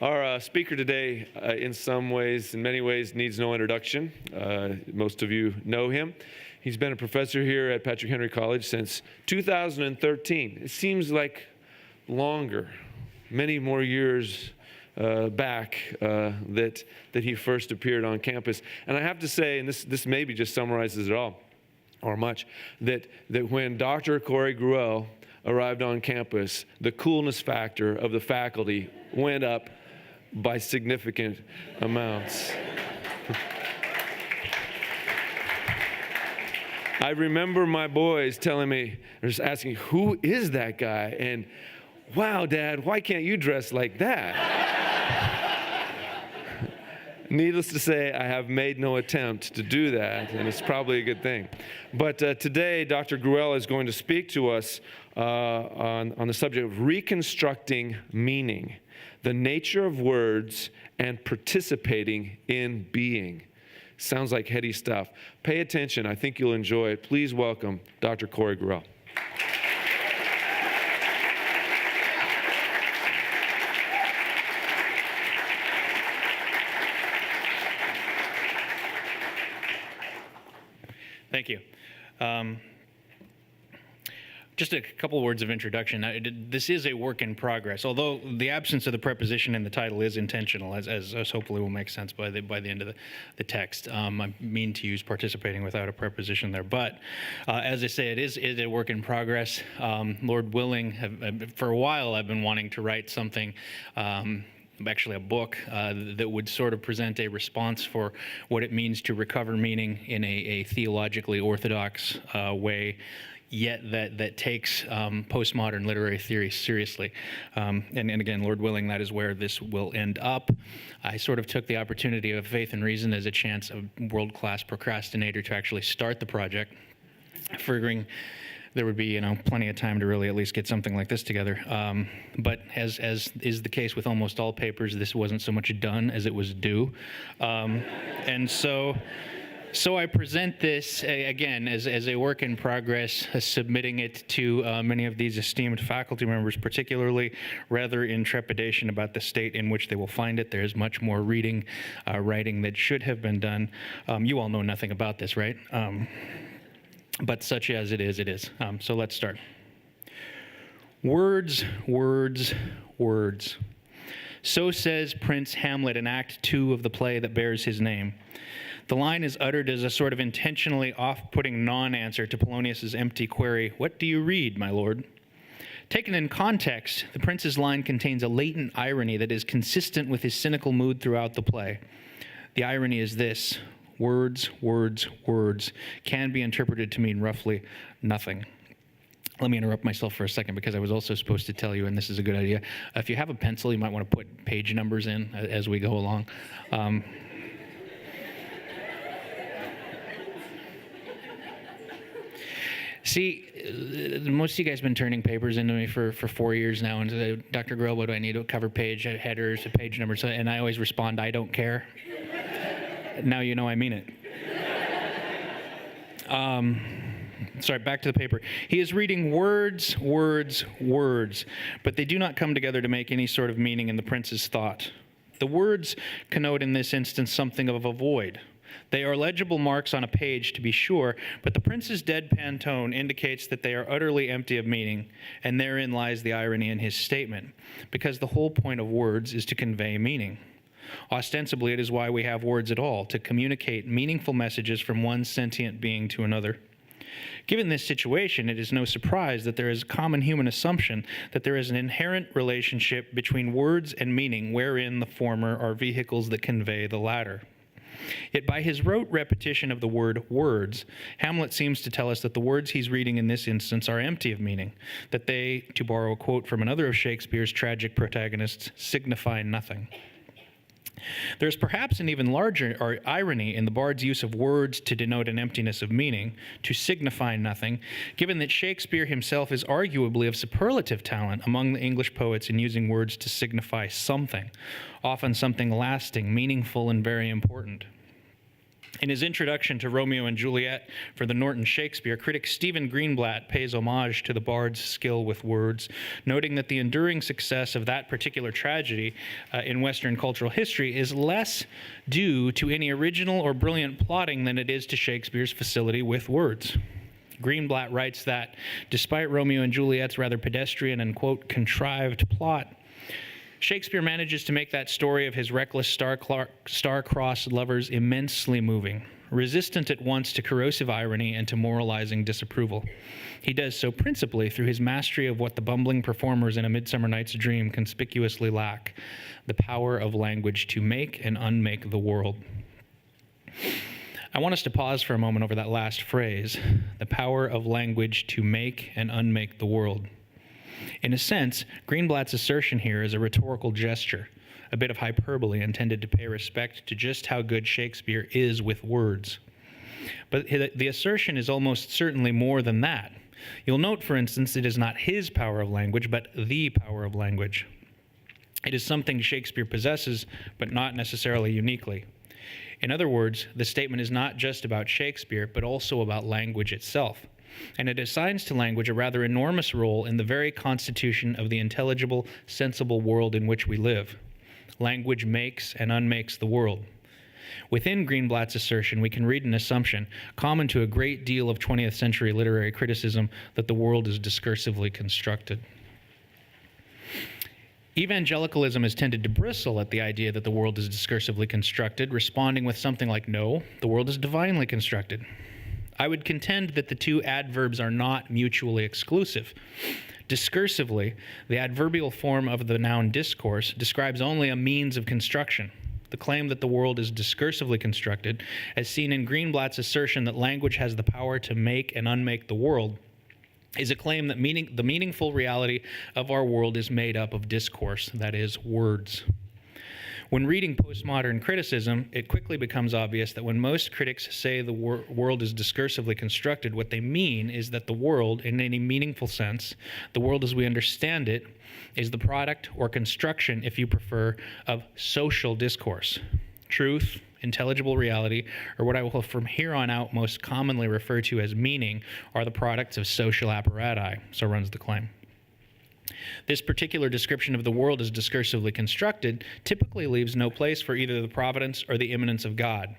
Our speaker today, in many ways, needs no introduction. Most of you know him. He's been a professor here at Patrick Henry College since 2013. It seems like longer, many more years back that he first appeared on campus. And I have to say, and this maybe just summarizes it all, or much, that when Dr. Cory Grewell arrived on campus, the coolness factor of the faculty went up by significant amounts. I remember my boys telling me, just asking, who is that guy? And, wow, Dad, why can't you dress like that? Needless to say, I have made no attempt to do that, and it's probably a good thing. But today, Dr. Grewell is going to speak to us on the subject of reconstructing meaning, the nature of words, and participating in being. Sounds like heady stuff. Pay attention. I think you'll enjoy it. Please welcome Dr. Cory Grewell. Thank you. Just a couple of words of introduction. This is a work in progress, although the absence of the preposition in the title is intentional, as hopefully will make sense by the end of the text. I mean to use participating without a preposition there. But as I say, it is a work in progress. Lord willing, for a while I've been wanting to write something, actually a book that would sort of present a response for what it means to recover meaning in a theologically orthodox way, yet that takes postmodern literary theory seriously. And again, Lord willing, that is where this will end up. I sort of took the opportunity of Faith and Reason as a chance, a world-class procrastinator, to actually start the project, figuring there would be, plenty of time to really at least get something like this together. But as is the case with almost all papers, this wasn't so much done as it was due. And so I present this, again, as a work in progress, submitting it to many of these esteemed faculty members, particularly, rather in trepidation about the state in which they will find it. There is much more reading, writing that should have been done. You all know nothing about this, right? But such as it is. So let's start. Words, words, words. So says Prince Hamlet in Act 2 of the play that bears his name. The line is uttered as a sort of intentionally off-putting non-answer to Polonius's empty query, "What do you read, my lord?" Taken in context, the prince's line contains a latent irony that is consistent with his cynical mood throughout the play. The irony is this: words, words, words can be interpreted to mean roughly nothing. Let me interrupt myself for a second, because I was also supposed to tell you, and this is a good idea, if you have a pencil, you might want to put page numbers in as we go along. See, most of you guys have been turning papers into me for 4 years now, and say, Dr. Grewell, what do I need? A cover page, headers, a page number, and I always respond, I don't care. Now you know I mean it. Sorry, back to the paper. He is reading words, words, words, but they do not come together to make any sort of meaning in the prince's thought. The words connote in this instance something of a void. They are legible marks on a page, to be sure, but the prince's deadpan tone indicates that they are utterly empty of meaning, and therein lies the irony in his statement, because the whole point of words is to convey meaning. Ostensibly, it is why we have words at all, to communicate meaningful messages from one sentient being to another. Given this situation, it is no surprise that there is a common human assumption that there is an inherent relationship between words and meaning, wherein the former are vehicles that convey the latter. Yet by his rote repetition of the word words, Hamlet seems to tell us that the words he's reading in this instance are empty of meaning, that they, to borrow a quote from another of Shakespeare's tragic protagonists, signify nothing. There is perhaps an even larger irony in the bard's use of words to denote an emptiness of meaning, to signify nothing, given that Shakespeare himself is arguably of superlative talent among the English poets in using words to signify something, often something lasting, meaningful, and very important. In his introduction to Romeo and Juliet for the Norton Shakespeare, critic Stephen Greenblatt pays homage to the bard's skill with words, noting that the enduring success of that particular tragedy in Western cultural history is less due to any original or brilliant plotting than it is to Shakespeare's facility with words. Greenblatt writes that, despite Romeo and Juliet's rather pedestrian and, quote, contrived plot, Shakespeare manages to make that story of his reckless star-crossed lovers immensely moving, resistant at once to corrosive irony and to moralizing disapproval. He does so principally through his mastery of what the bumbling performers in A Midsummer Night's Dream conspicuously lack, the power of language to make and unmake the world. I want us to pause for a moment over that last phrase, the power of language to make and unmake the world. In a sense, Greenblatt's assertion here is a rhetorical gesture, a bit of hyperbole intended to pay respect to just how good Shakespeare is with words. But the assertion is almost certainly more than that. You'll note, for instance, it is not his power of language, but the power of language. It is something Shakespeare possesses, but not necessarily uniquely. In other words, the statement is not just about Shakespeare, but also about language itself. And it assigns to language a rather enormous role in the very constitution of the intelligible, sensible world in which we live. Language makes and unmakes the world. Within Greenblatt's assertion, we can read an assumption, common to a great deal of 20th century literary criticism, that the world is discursively constructed. Evangelicalism has tended to bristle at the idea that the world is discursively constructed, responding with something like, no, the world is divinely constructed. I would contend that the two adverbs are not mutually exclusive. Discursively, the adverbial form of the noun discourse describes only a means of construction. The claim that the world is discursively constructed, as seen in Greenblatt's assertion that language has the power to make and unmake the world, is a claim that the meaningful reality of our world is made up of discourse, that is, words. When reading postmodern criticism, it quickly becomes obvious that when most critics say the world is discursively constructed, what they mean is that the world, in any meaningful sense, the world as we understand it, is the product or construction, if you prefer, of social discourse. Truth, intelligible reality, or what I will from here on out most commonly refer to as meaning, are the products of social apparati, so runs the claim. This particular description of the world as discursively constructed typically leaves no place for either the providence or the immanence of God.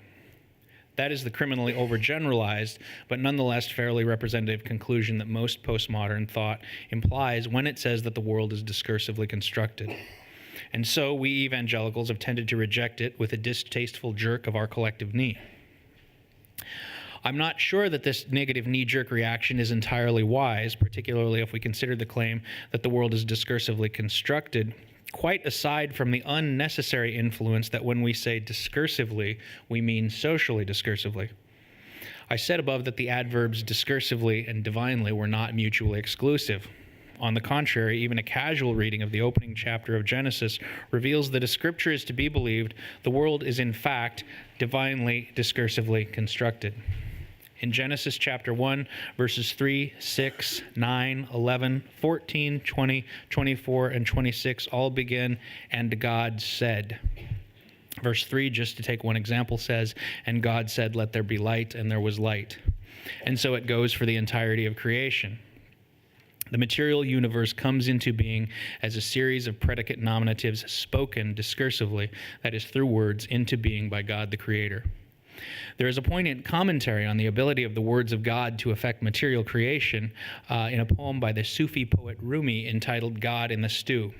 That is the criminally overgeneralized, but nonetheless fairly representative conclusion that most postmodern thought implies when it says that the world is discursively constructed. And so we evangelicals have tended to reject it with a distasteful jerk of our collective knee. I'm not sure that this negative knee-jerk reaction is entirely wise, particularly if we consider the claim that the world is discursively constructed, quite aside from the unnecessary influence that when we say discursively, we mean socially discursively. I said above that the adverbs discursively and divinely were not mutually exclusive. On the contrary, even a casual reading of the opening chapter of Genesis reveals that if Scripture is to be believed, the world is in fact divinely discursively constructed. In Genesis chapter 1, verses 3, 6, 9, 11, 14, 20, 24, and 26 all begin, "And God said." Verse 3, just to take one example, says, "And God said, let there be light, and there was light." And so it goes for the entirety of creation. The material universe comes into being as a series of predicate nominatives spoken discursively, that is, through words, into being by God the Creator. There is a poignant commentary on the ability of the words of God to affect material creation in a poem by the Sufi poet Rumi entitled God in the Stew.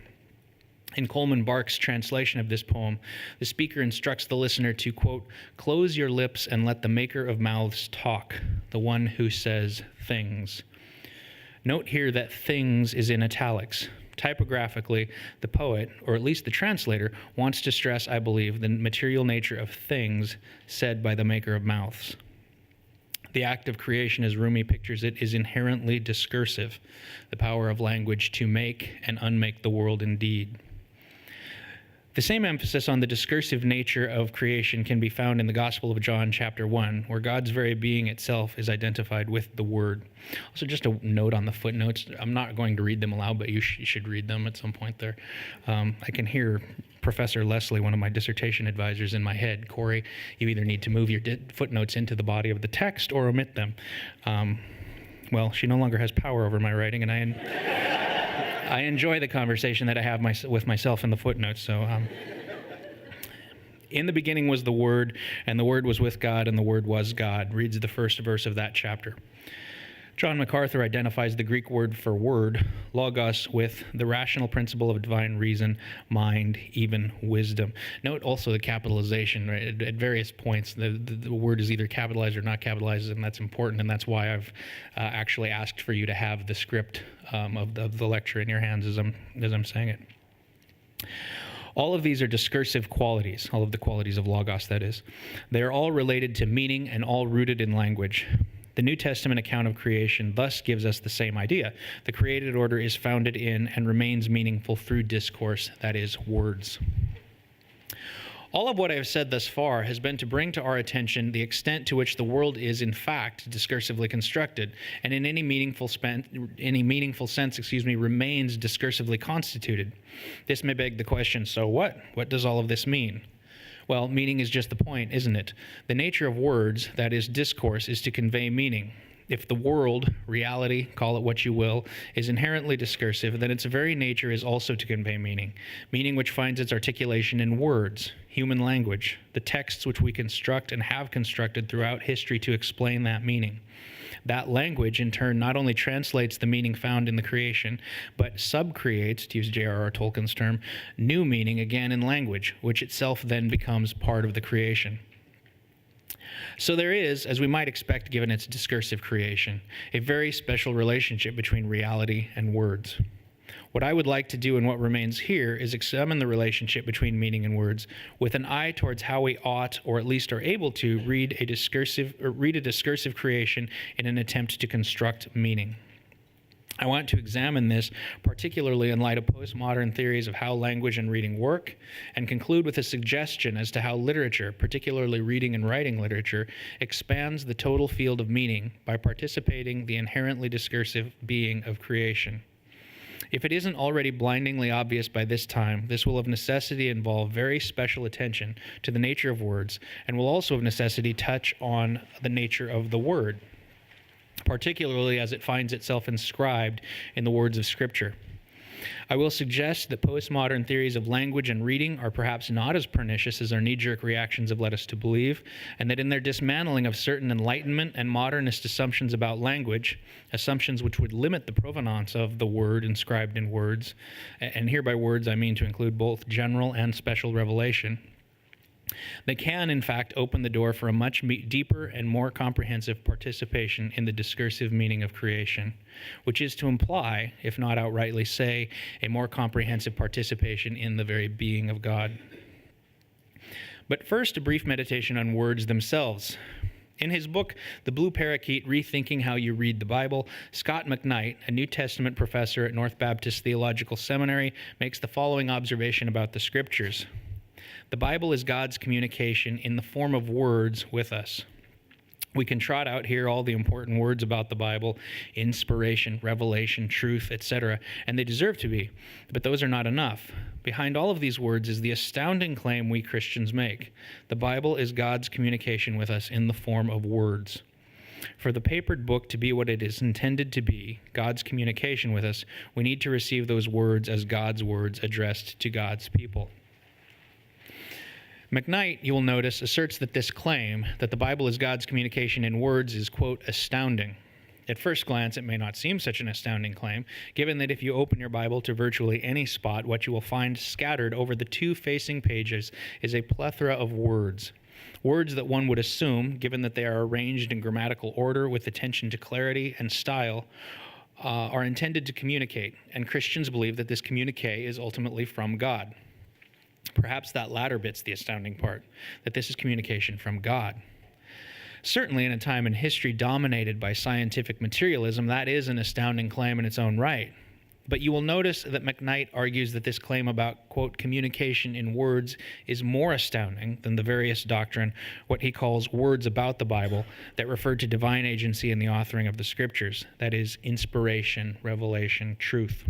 In Coleman Barks' translation of this poem, the speaker instructs the listener to, quote, "Close your lips and let the maker of mouths talk, the one who says things." Note here that things is in italics. Typographically, the poet, or at least the translator, wants to stress, I believe, the material nature of things said by the maker of mouths. The act of creation, as Rumi pictures it, is inherently discursive, the power of language to make and unmake the world indeed. The same emphasis on the discursive nature of creation can be found in the Gospel of John, chapter 1, where God's very being itself is identified with the Word. Also, just a note on the footnotes. I'm not going to read them aloud, but you should read them at some point there. I can hear Professor Leslie, one of my dissertation advisors, in my head. Cory, you either need to move your footnotes into the body of the text or omit them. Well, she no longer has power over my writing, and I enjoy the conversation that I have with myself in the footnotes. So, in the beginning was the Word, and the Word was with God, and the Word was God, reads the first verse of that chapter. John MacArthur identifies the Greek word for word, logos, with the rational principle of divine reason, mind, even wisdom. Note also the capitalization, right? At various points, the word is either capitalized or not capitalized, and that's important, and that's why I've actually asked for you to have the script of the lecture in your hands as I'm saying it. All of these are discursive qualities, all of the qualities of logos, that is. They are all related to meaning and all rooted in language. The New Testament account of creation thus gives us the same idea. The created order is founded in and remains meaningful through discourse, that is, words. All of what I have said thus far has been to bring to our attention the extent to which the world is, in fact, discursively constructed, and in any meaningful sense, remains discursively constituted. This may beg the question, so what? What does all of this mean? Well, meaning is just the point, isn't it? The nature of words, that is, discourse, is to convey meaning. If the world, reality, call it what you will, is inherently discursive, then its very nature is also to convey meaning, meaning which finds its articulation in words, human language, the texts which we construct and have constructed throughout history to explain that meaning. That language, in turn, not only translates the meaning found in the creation, but subcreates, to use J.R.R. Tolkien's term, new meaning again in language, which itself then becomes part of the creation. So there is, as we might expect given its discursive creation, a very special relationship between reality and words. What I would like to do in what remains here is examine the relationship between meaning and words with an eye towards how we ought, or at least are able to, read a discursive creation in an attempt to construct meaning. I want to examine this particularly in light of postmodern theories of how language and reading work, and conclude with a suggestion as to how literature, particularly reading and writing literature, expands the total field of meaning by participating the inherently discursive being of creation. If it isn't already blindingly obvious by this time, this will of necessity involve very special attention to the nature of words, and will also of necessity touch on the nature of the word, particularly as it finds itself inscribed in the words of Scripture. I will suggest that postmodern theories of language and reading are perhaps not as pernicious as our knee-jerk reactions have led us to believe, and that in their dismantling of certain Enlightenment and modernist assumptions about language, assumptions which would limit the provenance of the word inscribed in words, and here by words I mean to include both general and special revelation, they can, in fact, open the door for a much deeper and more comprehensive participation in the discursive meaning of creation, which is to imply, if not outrightly say, a more comprehensive participation in the very being of God. But first, a brief meditation on words themselves. In his book, The Blue Parakeet, Rethinking How You Read the Bible, Scott McKnight, a New Testament professor at North Baptist Theological Seminary, makes the following observation about the Scriptures. The Bible is God's communication in the form of words with us. We can trot out here all the important words about the Bible, inspiration, revelation, truth, etc., and they deserve to be, but those are not enough. Behind all of these words is the astounding claim we Christians make. The Bible is God's communication with us in the form of words. For the papered book to be what it is intended to be, God's communication with us, we need to receive those words as God's words addressed to God's people. McKnight, you will notice, asserts that this claim, that the Bible is God's communication in words, is, quote, astounding. At first glance, it may not seem such an astounding claim, given that if you open your Bible to virtually any spot, what you will find scattered over the two facing pages is a plethora of words. Words that one would assume, given that they are arranged in grammatical order with attention to clarity and style, are intended to communicate, and Christians believe that this communique is ultimately from God. Perhaps that latter bit's the astounding part, that this is communication from God. Certainly in a time in history dominated by scientific materialism, that is an astounding claim in its own right. But you will notice that McKnight argues that this claim about, quote, communication in words is more astounding than the various doctrine, what he calls words about the Bible, that refer to divine agency in the authoring of the scriptures, that is, inspiration, revelation, truth.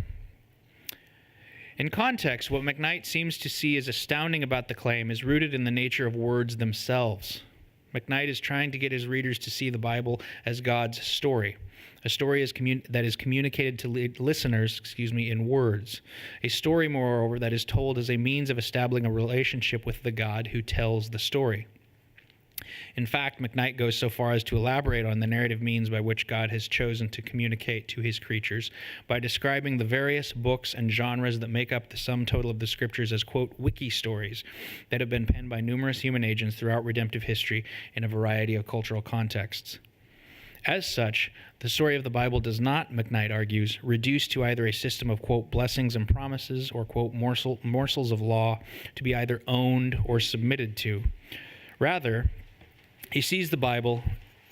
In context, what McKnight seems to see as astounding about the claim is rooted in the nature of words themselves. McKnight is trying to get his readers to see the Bible as God's story. A story that is communicated to listeners, in words. A story, moreover, that is told as a means of establishing a relationship with the God who tells the story. In fact, McKnight goes so far as to elaborate on the narrative means by which God has chosen to communicate to his creatures by describing the various books and genres that make up the sum total of the scriptures as, quote, wiki stories that have been penned by numerous human agents throughout redemptive history in a variety of cultural contexts. As such, the story of the Bible does not, McKnight argues, reduce to either a system of, quote, blessings and promises or, quote, morsels of law to be either owned or submitted to. Rather, he sees the Bible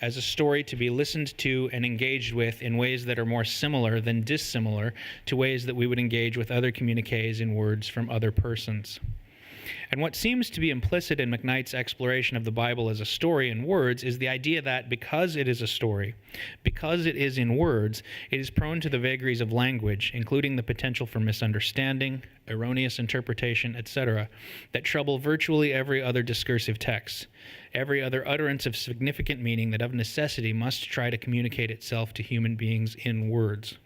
as a story to be listened to and engaged with in ways that are more similar than dissimilar to ways that we would engage with other communiques in words from other persons. And what seems to be implicit in McKnight's exploration of the Bible as a story in words is the idea that because it is a story, because it is in words, it is prone to the vagaries of language, including the potential for misunderstanding, erroneous interpretation, etc., that trouble virtually every other discursive text, every other utterance of significant meaning that of necessity must try to communicate itself to human beings in words.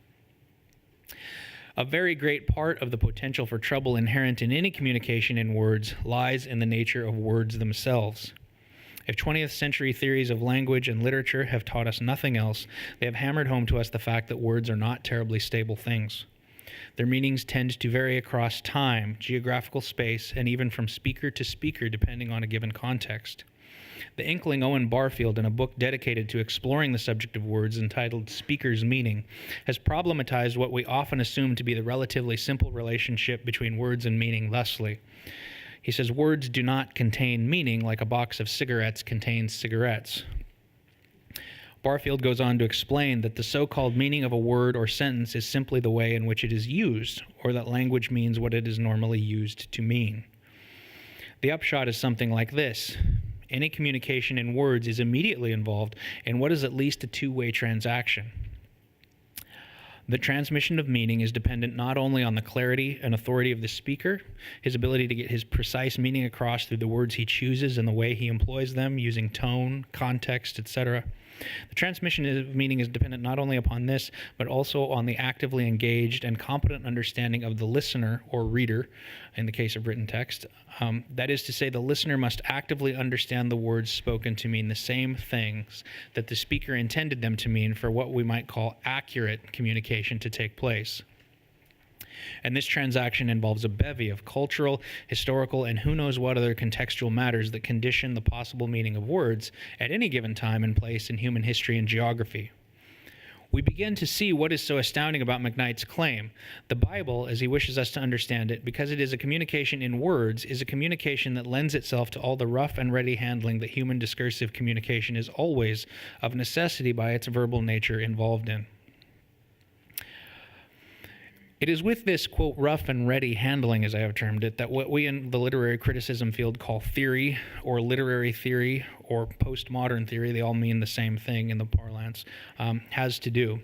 A very great part of the potential for trouble inherent in any communication in words lies in the nature of words themselves. If 20th century theories of language and literature have taught us nothing else, they have hammered home to us the fact that words are not terribly stable things. Their meanings tend to vary across time, geographical space, and even from speaker to speaker depending on a given context. The Inkling Owen Barfield, in a book dedicated to exploring the subject of words entitled Speaker's Meaning, has problematized what we often assume to be the relatively simple relationship between words and meaning thusly. He says, words do not contain meaning like a box of cigarettes contains cigarettes. Barfield goes on to explain that the so-called meaning of a word or sentence is simply the way in which it is used, or that language means what it is normally used to mean. The upshot is something like this. Any communication in words is immediately involved in what is at least a two-way transaction. The transmission of meaning is dependent not only on the clarity and authority of the speaker, his ability to get his precise meaning across through the words he chooses and the way he employs them, using tone, context, etc. The transmission of meaning is dependent not only upon this, but also on the actively engaged and competent understanding of the listener or reader, in the case of written text. That is to say, the listener must actively understand the words spoken to mean the same things that the speaker intended them to mean for what we might call accurate communication to take place. And this transaction involves a bevy of cultural, historical, and who knows what other contextual matters that condition the possible meaning of words at any given time and place in human history and geography. We begin to see what is so astounding about McKnight's claim. The Bible, as he wishes us to understand it, because it is a communication in words, is a communication that lends itself to all the rough and ready handling that human discursive communication is always, of necessity by its verbal nature, involved in. It is with this, quote, rough and ready handling, as I have termed it, that what we in the literary criticism field call theory or literary theory or postmodern theory, they all mean the same thing in the parlance, has to do.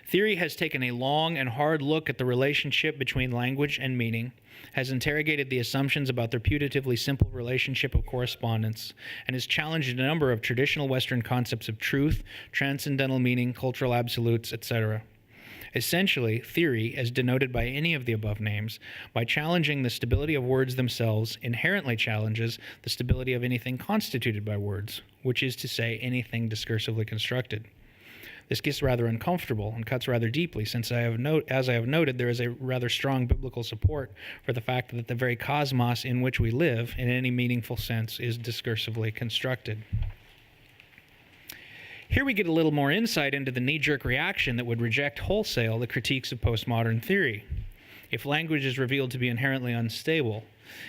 Theory has taken a long and hard look at the relationship between language and meaning, has interrogated the assumptions about their putatively simple relationship of correspondence, and has challenged a number of traditional Western concepts of truth, transcendental meaning, cultural absolutes, etc. Essentially, theory, as denoted by any of the above names, by challenging the stability of words themselves, inherently challenges the stability of anything constituted by words, which is to say, anything discursively constructed. This gets rather uncomfortable and cuts rather deeply, since as I have noted, there is a rather strong biblical support for the fact that the very cosmos in which we live, in any meaningful sense, is discursively constructed. Here we get a little more insight into the knee-jerk reaction that would reject wholesale the critiques of postmodern theory. If language is revealed to be inherently unstable,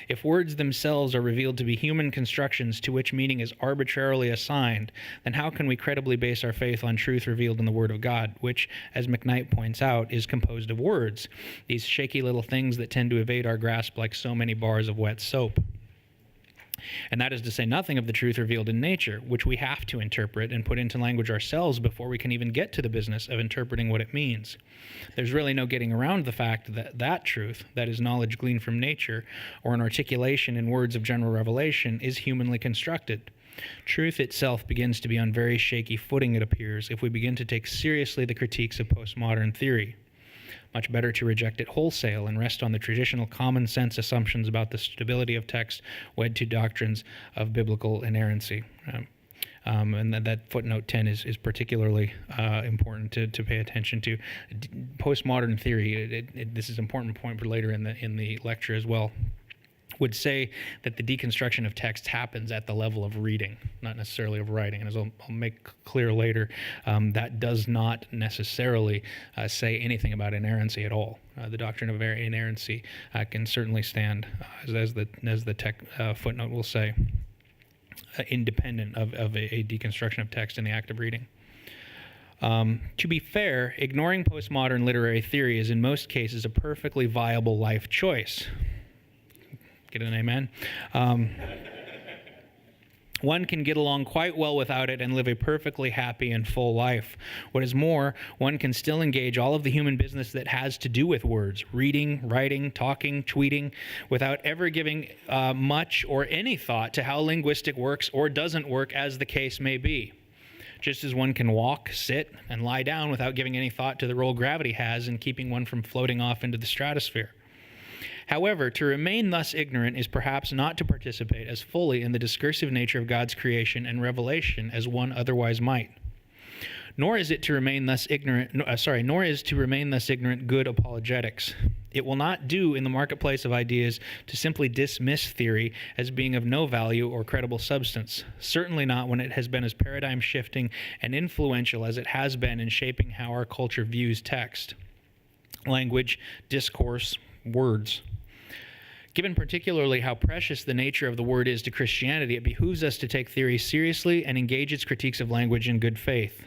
If words themselves are revealed to be human constructions to which meaning is arbitrarily assigned, then how can we credibly base our faith on truth revealed in the Word of God, which, as McKnight points out, is composed of words, these shaky little things that tend to evade our grasp like so many bars of wet soap? And that is to say nothing of the truth revealed in nature, which we have to interpret and put into language ourselves before we can even get to the business of interpreting what it means. There's really no getting around the fact that that truth, that is knowledge gleaned from nature, or an articulation in words of general revelation, is humanly constructed. Truth itself begins to be on very shaky footing, it appears, if we begin to take seriously the critiques of postmodern theory. Much better to reject it wholesale and rest on the traditional common sense assumptions about the stability of text wed to doctrines of biblical inerrancy. And that footnote 10 is particularly important to pay attention to. Postmodern theory, this is an important point for later in the lecture as well, would say that the deconstruction of text happens at the level of reading, not necessarily of writing. And as I'll make clear later, that does not necessarily say anything about inerrancy at all. The doctrine of inerrancy can certainly stand, as the footnote will say, independent of a deconstruction of text in the act of reading. To be fair, ignoring postmodern literary theory is in most cases a perfectly viable life choice. Get an amen? One can get along quite well without it and live a perfectly happy and full life. What is more, one can still engage all of the human business that has to do with words, reading, writing, talking, tweeting, without ever giving much or any thought to how linguistic works or doesn't work, as the case may be. Just as one can walk, sit, and lie down without giving any thought to the role gravity has in keeping one from floating off into the stratosphere. However, to remain thus ignorant is perhaps not to participate as fully in the discursive nature of God's creation and revelation as one otherwise might. Nor is to remain thus ignorant good apologetics. It will not do in the marketplace of ideas to simply dismiss theory as being of no value or credible substance, certainly not when it has been as paradigm-shifting and influential as it has been in shaping how our culture views text, language, discourse, words. Given particularly how precious the nature of the word is to Christianity, it behooves us to take theory seriously and engage its critiques of language in good faith.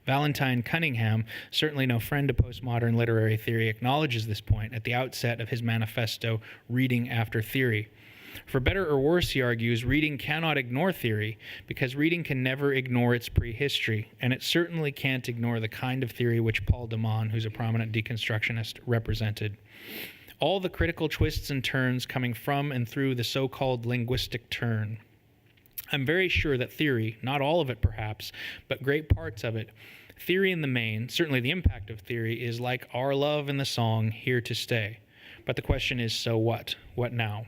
Valentine Cunningham, certainly no friend to postmodern literary theory, acknowledges this point at the outset of his manifesto, Reading After Theory. For better or worse, he argues, reading cannot ignore theory, because reading can never ignore its prehistory, and it certainly can't ignore the kind of theory which Paul de Man, who's a prominent deconstructionist, represented. All the critical twists and turns coming from and through the so-called linguistic turn. I'm very sure that theory, not all of it perhaps, but great parts of it, theory in the main, certainly the impact of theory, is like our love in the song, Here to Stay. But the question is, so what? What now?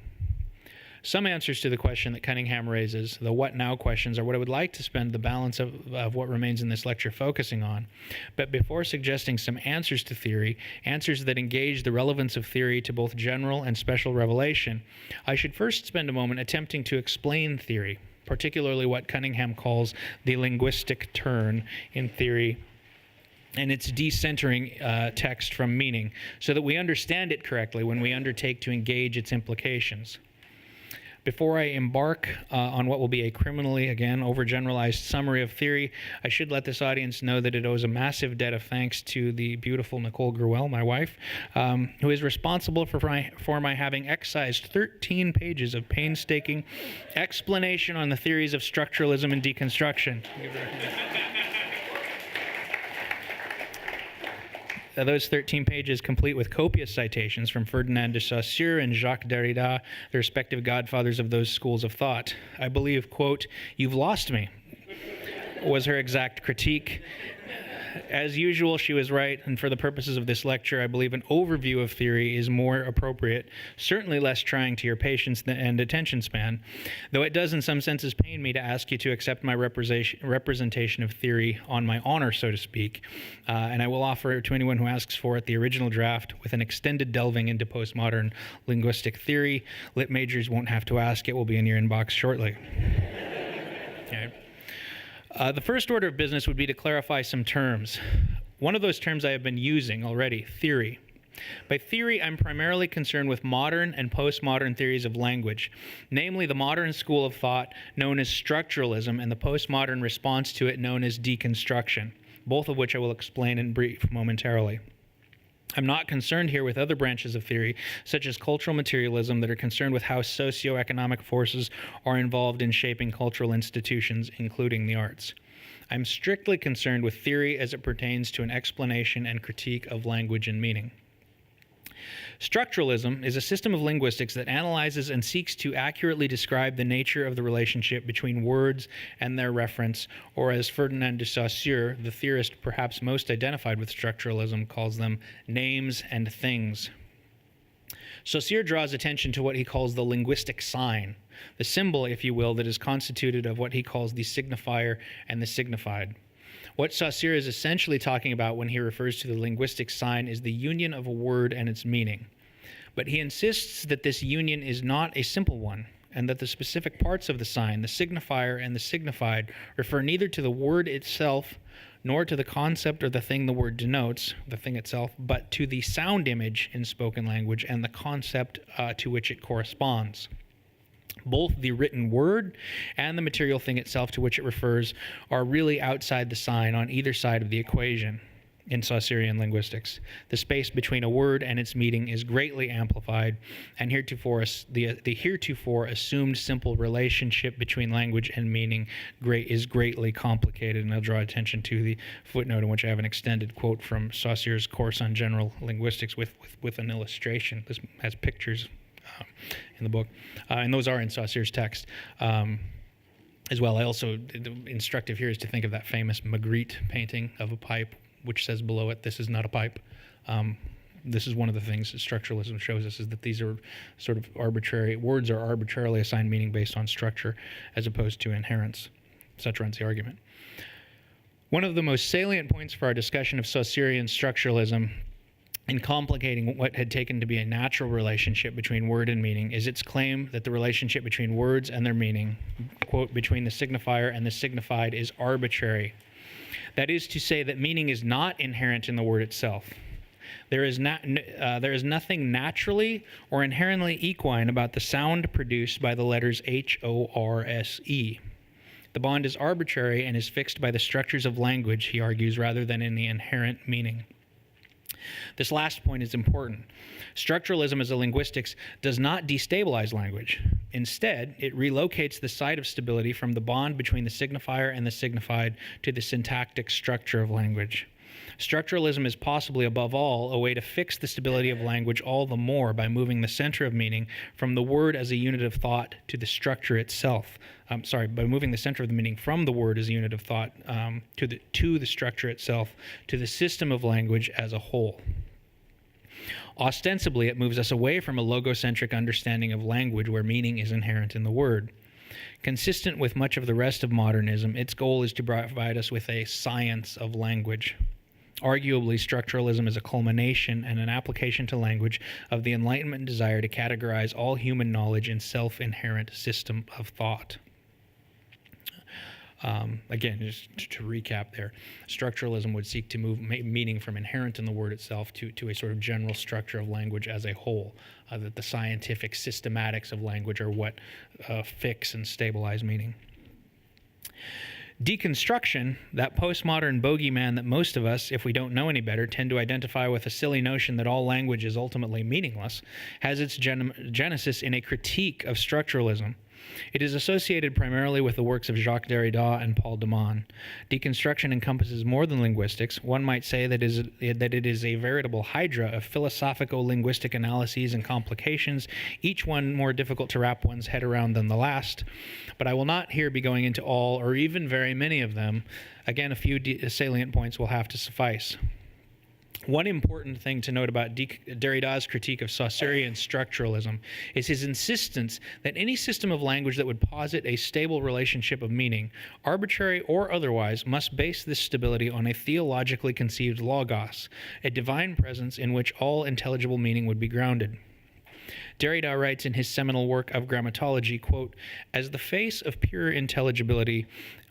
Some answers to the question that Cunningham raises, the what now questions, are what I would like to spend the balance of what remains in this lecture focusing on. But before suggesting some answers to theory, answers that engage the relevance of theory to both general and special revelation, I should first spend a moment attempting to explain theory, particularly what Cunningham calls the linguistic turn in theory and its decentering text from meaning, so that we understand it correctly when we undertake to engage its implications. Before I embark on what will be a criminally, again, overgeneralized summary of theory, I should let this audience know that it owes a massive debt of thanks to the beautiful Nicole Grewell, my wife, who is responsible for my having excised 13 pages of painstaking explanation on the theories of structuralism and deconstruction. Those 13 pages, complete with copious citations from Ferdinand de Saussure and Jacques Derrida, the respective godfathers of those schools of thought. I believe, quote, "You've lost me," was her exact critique. As usual, she was right, and for the purposes of this lecture, I believe an overview of theory is more appropriate, certainly less trying to your patience and attention span, though it does in some senses pain me to ask you to accept my representation of theory on my honor, so to speak, and I will offer to anyone who asks for it the original draft with an extended delving into postmodern linguistic theory. Lit majors won't have to ask, it will be in your inbox shortly. Okay. The first order of business would be to clarify some terms. One of those terms I have been using already, theory. By theory, I'm primarily concerned with modern and postmodern theories of language, namely the modern school of thought known as structuralism and the postmodern response to it known as deconstruction, both of which I will explain in brief momentarily. I'm not concerned here with other branches of theory, such as cultural materialism, that are concerned with how socioeconomic forces are involved in shaping cultural institutions, including the arts. I'm strictly concerned with theory as it pertains to an explanation and critique of language and meaning. Structuralism is a system of linguistics that analyzes and seeks to accurately describe the nature of the relationship between words and their reference, or as Ferdinand de Saussure, the theorist perhaps most identified with structuralism, calls them names and things. Saussure draws attention to what he calls the linguistic sign, the symbol, if you will, that is constituted of what he calls the signifier and the signified. What Saussure is essentially talking about when he refers to the linguistic sign is the union of a word and its meaning. But he insists that this union is not a simple one, and that the specific parts of the sign, the signifier and the signified, refer neither to the word itself nor to the concept or the thing the word denotes, the thing itself, but to the sound image in spoken language and the concept to which it corresponds. Both the written word and the material thing itself to which it refers are really outside the sign on either side of the equation in Saussurian linguistics. The space between a word and its meaning is greatly amplified, and the heretofore assumed simple relationship between language and meaning is greatly complicated. And I'll draw attention to the footnote in which I have an extended quote from Saussure's course on general linguistics with an illustration. This has pictures in the book, and those are in Saussure's text as well. Instructive here is to think of that famous Magritte painting of a pipe, which says below it, "This is not a pipe." This is one of the things that structuralism shows us, is that these are sort of arbitrary, words are arbitrarily assigned meaning based on structure as opposed to inherence. Such runs the argument. One of the most salient points for our discussion of Saussurian structuralism in complicating what had taken to be a natural relationship between word and meaning is its claim that the relationship between words and their meaning, quote, between the signifier and the signified, is arbitrary. That is to say that meaning is not inherent in the word itself. There is nothing naturally or inherently equine about the sound produced by the letters H-O-R-S-E. The bond is arbitrary and is fixed by the structures of language, he argues, rather than in the inherent meaning. This last point is important. Structuralism as a linguistics does not destabilize language. Instead, it relocates the site of stability from the bond between the signifier and the signified to the syntactic structure of language. Structuralism is possibly, above all, a way to fix the stability of language all the more by moving the center of meaning from the word as a unit of thought to the structure itself. By moving the center of the meaning from the word as a unit of thought to the structure itself, to the system of language as a whole. Ostensibly, it moves us away from a logocentric understanding of language where meaning is inherent in the word. Consistent with much of the rest of modernism, its goal is to provide us with a science of language. Arguably, structuralism is a culmination and an application to language of the Enlightenment desire to categorize all human knowledge in self-inherent system of thought. Again, just to recap there, structuralism would seek to move meaning from inherent in the word itself to a sort of general structure of language as a whole, that the scientific systematics of language are what fix and stabilize meaning. Deconstruction, that postmodern bogeyman that most of us, if we don't know any better, tend to identify with a silly notion that all language is ultimately meaningless, has its genesis in a critique of structuralism. It is associated primarily with the works of Jacques Derrida and Paul de Man. Deconstruction encompasses more than linguistics. One might say that it is a veritable hydra of philosophico-linguistic analyses and complications, each one more difficult to wrap one's head around than the last. But I will not here be going into all or even very many of them. Again, a few salient points will have to suffice. One important thing to note about Derrida's critique of Saussurian structuralism is his insistence that any system of language that would posit a stable relationship of meaning, arbitrary or otherwise, must base this stability on a theologically conceived logos, a divine presence in which all intelligible meaning would be grounded. Derrida writes in his seminal work of grammatology, quote, "As the face of pure intelligibility,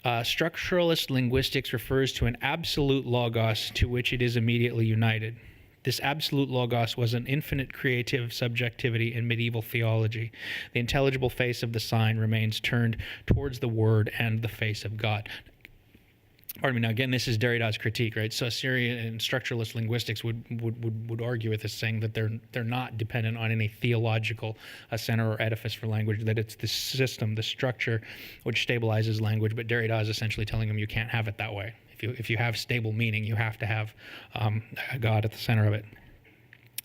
structuralist linguistics refers to an absolute logos to which it is immediately united." This absolute logos was an infinite creative subjectivity in medieval theology. The intelligible face of the sign remains turned towards the word and the face of God. Pardon me. Now, again, this is Derrida's critique, right? So Assyrian and structuralist linguistics would argue with this, saying that they're not dependent on any theological center or edifice for language, that it's the system, the structure, which stabilizes language. But Derrida is essentially telling them you can't have it that way. If you have stable meaning, you have to have a God at the center of it.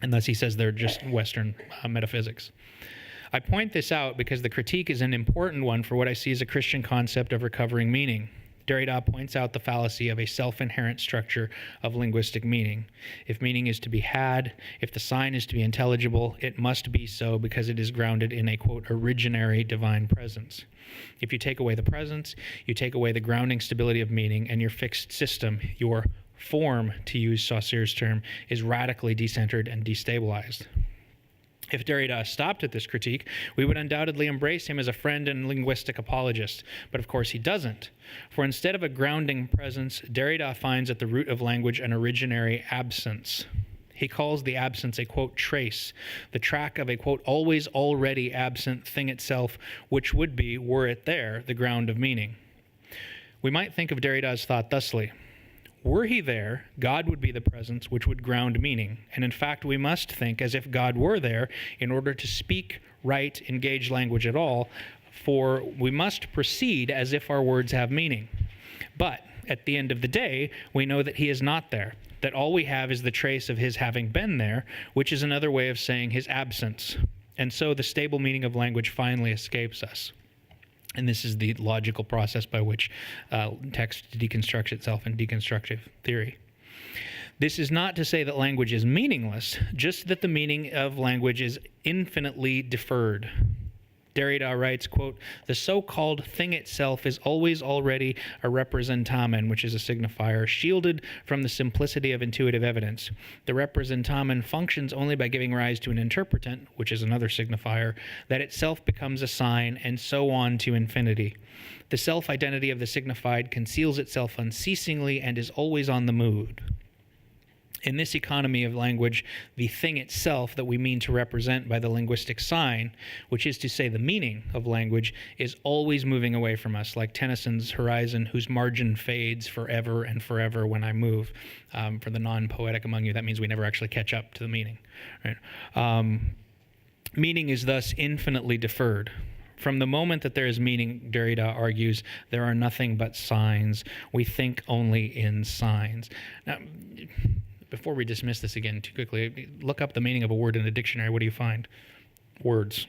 And thus he says they're just Western metaphysics. I point this out because the critique is an important one for what I see as a Christian concept of recovering meaning. Derrida points out the fallacy of a self-inherent structure of linguistic meaning. If meaning is to be had, if the sign is to be intelligible, it must be so because it is grounded in a, quote, originary divine presence. If you take away the presence, you take away the grounding stability of meaning, and your fixed system, your form, to use Saussure's term, is radically decentered and destabilized. If Derrida stopped at this critique, we would undoubtedly embrace him as a friend and linguistic apologist. But of course he doesn't. For instead of a grounding presence, Derrida finds at the root of language an originary absence. He calls the absence a, quote, trace, the track of a, quote, always already absent thing itself, which would be, were it there, the ground of meaning. We might think of Derrida's thought thusly. Were he there, God would be the presence which would ground meaning. And in fact, we must think as if God were there in order to speak, write, engage language at all, for we must proceed as if our words have meaning. But at the end of the day, we know that he is not there, that all we have is the trace of his having been there, which is another way of saying his absence. And so the stable meaning of language finally escapes us. And this is the logical process by which text deconstructs itself in deconstructive theory. This is not to say that language is meaningless, just that the meaning of language is infinitely deferred. Derrida writes, quote, the so-called thing itself is always already a representamen, which is a signifier, shielded from the simplicity of intuitive evidence. The representamen functions only by giving rise to an interpretant, which is another signifier, that itself becomes a sign, and so on to infinity. The self-identity of the signified conceals itself unceasingly and is always on the move. In this economy of language, the thing itself that we mean to represent by the linguistic sign, which is to say the meaning of language, is always moving away from us, like Tennyson's horizon whose margin fades forever and forever when I move. For the non-poetic among you, that means we never actually catch up to the meaning. Right? Meaning is thus infinitely deferred. From the moment that there is meaning, Derrida argues, there are nothing but signs. We think only in signs. Now, before we dismiss this again too quickly, look up the meaning of a word in a dictionary. What do you find? Words,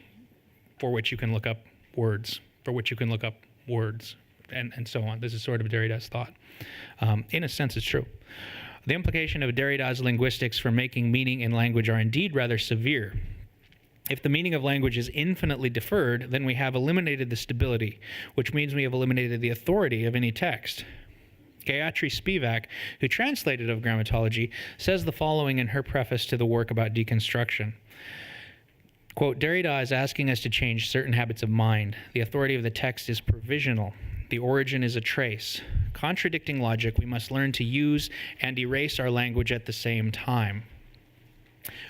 for which you can look up words, for which you can look up words, and so on. This is sort of Derrida's thought. In a sense, it's true. The implication of Derrida's linguistics for making meaning in language are indeed rather severe. If the meaning of language is infinitely deferred, then we have eliminated the stability, which means we have eliminated the authority of any text. Gayatri Spivak, who translated of grammatology, says the following in her preface to the work about deconstruction. Quote, Derrida is asking us to change certain habits of mind. The authority of the text is provisional. The origin is a trace. Contradicting logic, we must learn to use and erase our language at the same time.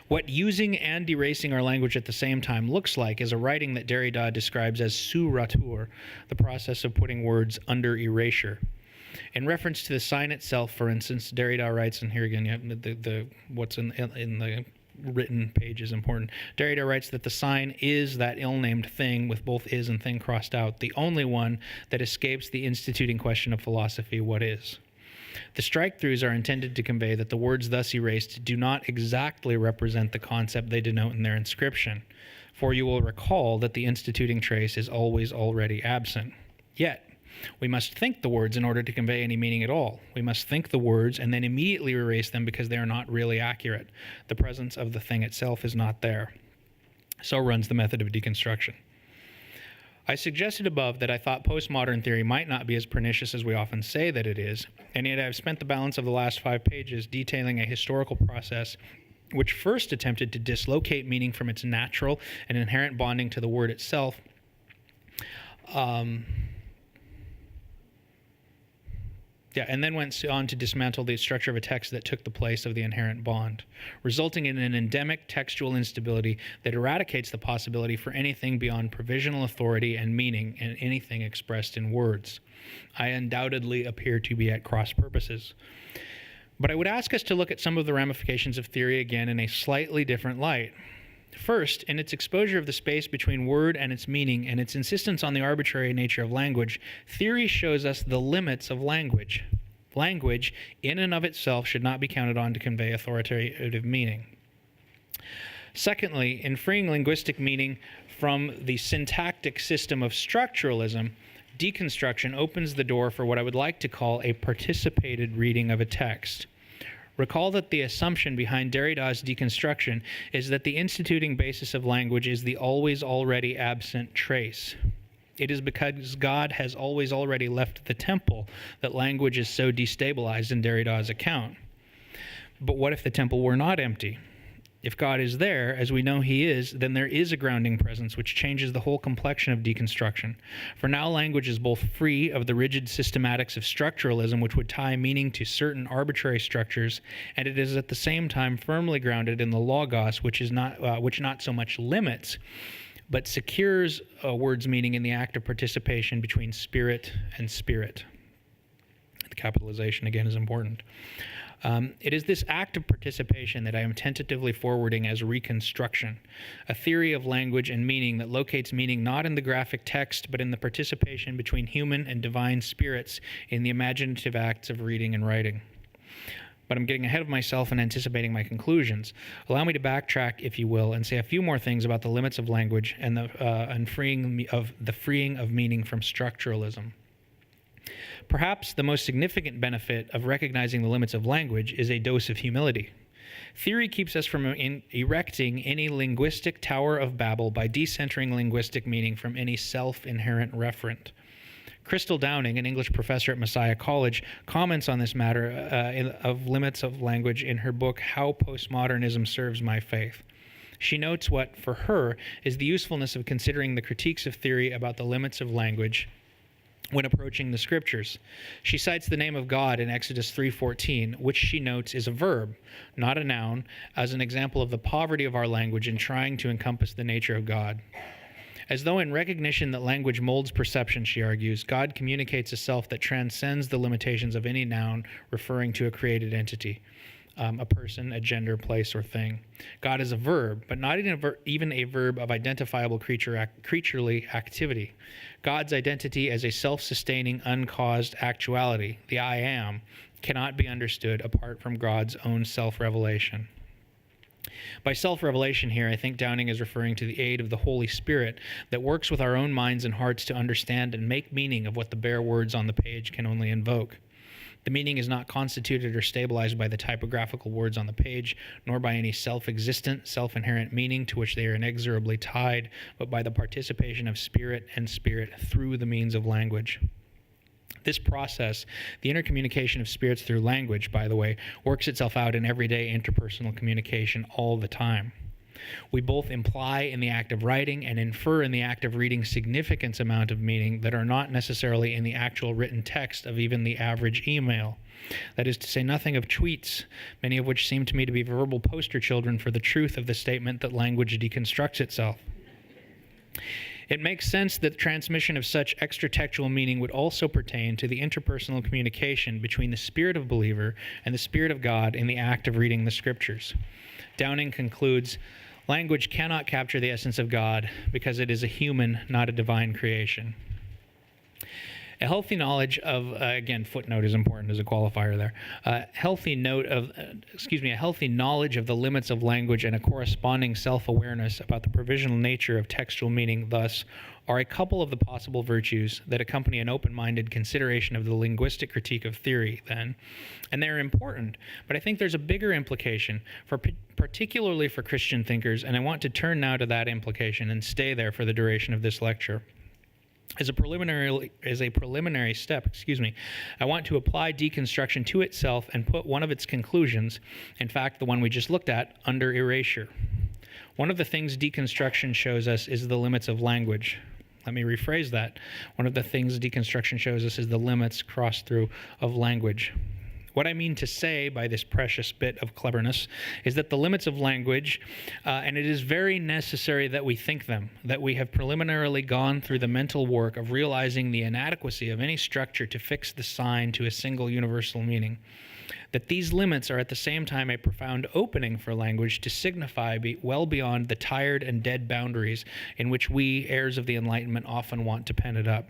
What using and erasing our language at the same time looks like is a writing that Derrida describes as sous rature, the process of putting words under erasure. In reference to the sign itself, for instance, Derrida writes, and here again, you have the what's in the written page is important. Derrida writes that the sign is that ill-named thing with both is and thing crossed out, the only one that escapes the instituting question of philosophy, what is. The strike-throughs are intended to convey that the words thus erased do not exactly represent the concept they denote in their inscription, for you will recall that the instituting trace is always already absent. Yet, we must think the words in order to convey any meaning at all. We must think the words and then immediately erase them because they are not really accurate. The presence of the thing itself is not there. So runs the method of deconstruction. I suggested above that I thought postmodern theory might not be as pernicious as we often say that it is, and yet I've spent the balance of the last 5 pages detailing a historical process which first attempted to dislocate meaning from its natural and inherent bonding to the word itself, Yeah, and then went on to dismantle the structure of a text that took the place of the inherent bond, resulting in an endemic textual instability that eradicates the possibility for anything beyond provisional authority and meaning in anything expressed in words. I undoubtedly appear to be at cross purposes. But I would ask us to look at some of the ramifications of theory again in a slightly different light. First, in its exposure of the space between word and its meaning and its insistence on the arbitrary nature of language, theory shows us the limits of language. Language, in and of itself, should not be counted on to convey authoritative meaning. Secondly, in freeing linguistic meaning from the syntactic system of structuralism, deconstruction opens the door for what I would like to call a participated reading of a text. Recall that the assumption behind Derrida's deconstruction is that the instituting basis of language is the always already absent trace. It is because God has always already left the temple that language is so destabilized in Derrida's account. But what if the temple were not empty? If God is there, as we know he is, then there is a grounding presence which changes the whole complexion of deconstruction. For now, language is both free of the rigid systematics of structuralism, which would tie meaning to certain arbitrary structures, and it is at the same time firmly grounded in the logos, which not so much limits, but secures a word's meaning in the act of participation between spirit and spirit. The capitalization, again, is important. It is this act of participation that I am tentatively forwarding as reconstruction, a theory of language and meaning that locates meaning not in the graphic text, but in the participation between human and divine spirits in the imaginative acts of reading and writing. But I'm getting ahead of myself and anticipating my conclusions. Allow me to backtrack, if you will, and say a few more things about the limits of language and the freeing of meaning from structuralism. Perhaps the most significant benefit of recognizing the limits of language is a dose of humility. Theory keeps us from erecting any linguistic Tower of Babel by decentering linguistic meaning from any self-inherent referent. Crystal Downing, an English professor at Messiah College, comments on this matter of limits of language in her book, How Postmodernism Serves My Faith. She notes what, for her, is the usefulness of considering the critiques of theory about the limits of language when approaching the scriptures. She cites the name of God in Exodus 3:14, which she notes is a verb, not a noun, as an example of the poverty of our language in trying to encompass the nature of God. As though in recognition that language molds perception, she argues, God communicates a self that transcends the limitations of any noun referring to a created entity, a person, a gender, place, or thing. God is a verb, but not even a verb of identifiable creaturely activity. God's identity as a self-sustaining, uncaused actuality, the I am, cannot be understood apart from God's own self-revelation. By self-revelation here, I think Downing is referring to the aid of the Holy Spirit that works with our own minds and hearts to understand and make meaning of what the bare words on the page can only invoke. The meaning is not constituted or stabilized by the typographical words on the page, nor by any self-existent, self-inherent meaning to which they are inexorably tied, but by the participation of spirit and spirit through the means of language. This process, the intercommunication of spirits through language, by the way, works itself out in everyday interpersonal communication all the time. We both imply in the act of writing and infer in the act of reading significant amount of meaning that are not necessarily in the actual written text of even the average email. That is to say nothing of tweets, many of which seem to me to be verbal poster children for the truth of the statement that language deconstructs itself. It makes sense that the transmission of such extra-textual meaning would also pertain to the interpersonal communication between the spirit of believer and the Spirit of God in the act of reading the Scriptures. Downing concludes, language cannot capture the essence of God because it is a human, not a divine creation. A healthy knowledge of, again, footnote is important as a qualifier there. A healthy knowledge of the limits of language and a corresponding self-awareness about the provisional nature of textual meaning, thus, are a couple of the possible virtues that accompany an open-minded consideration of the linguistic critique of theory, then. And they're important, but I think there's a bigger implication, particularly for Christian thinkers, and I want to turn now to that implication and stay there for the duration of this lecture. As a preliminary step, I want to apply deconstruction to itself and put one of its conclusions, in fact, the one we just looked at, under erasure. One of the things deconstruction shows us is the limits of language. Let me rephrase that. One of the things deconstruction shows us is the limits cross-through of language. What I mean to say by this precious bit of cleverness is that the limits of language, and it is very necessary that we think them, that we have preliminarily gone through the mental work of realizing the inadequacy of any structure to fix the sign to a single universal meaning, that these limits are at the same time a profound opening for language to signify well beyond the tired and dead boundaries in which we, heirs of the Enlightenment, often want to pen it up.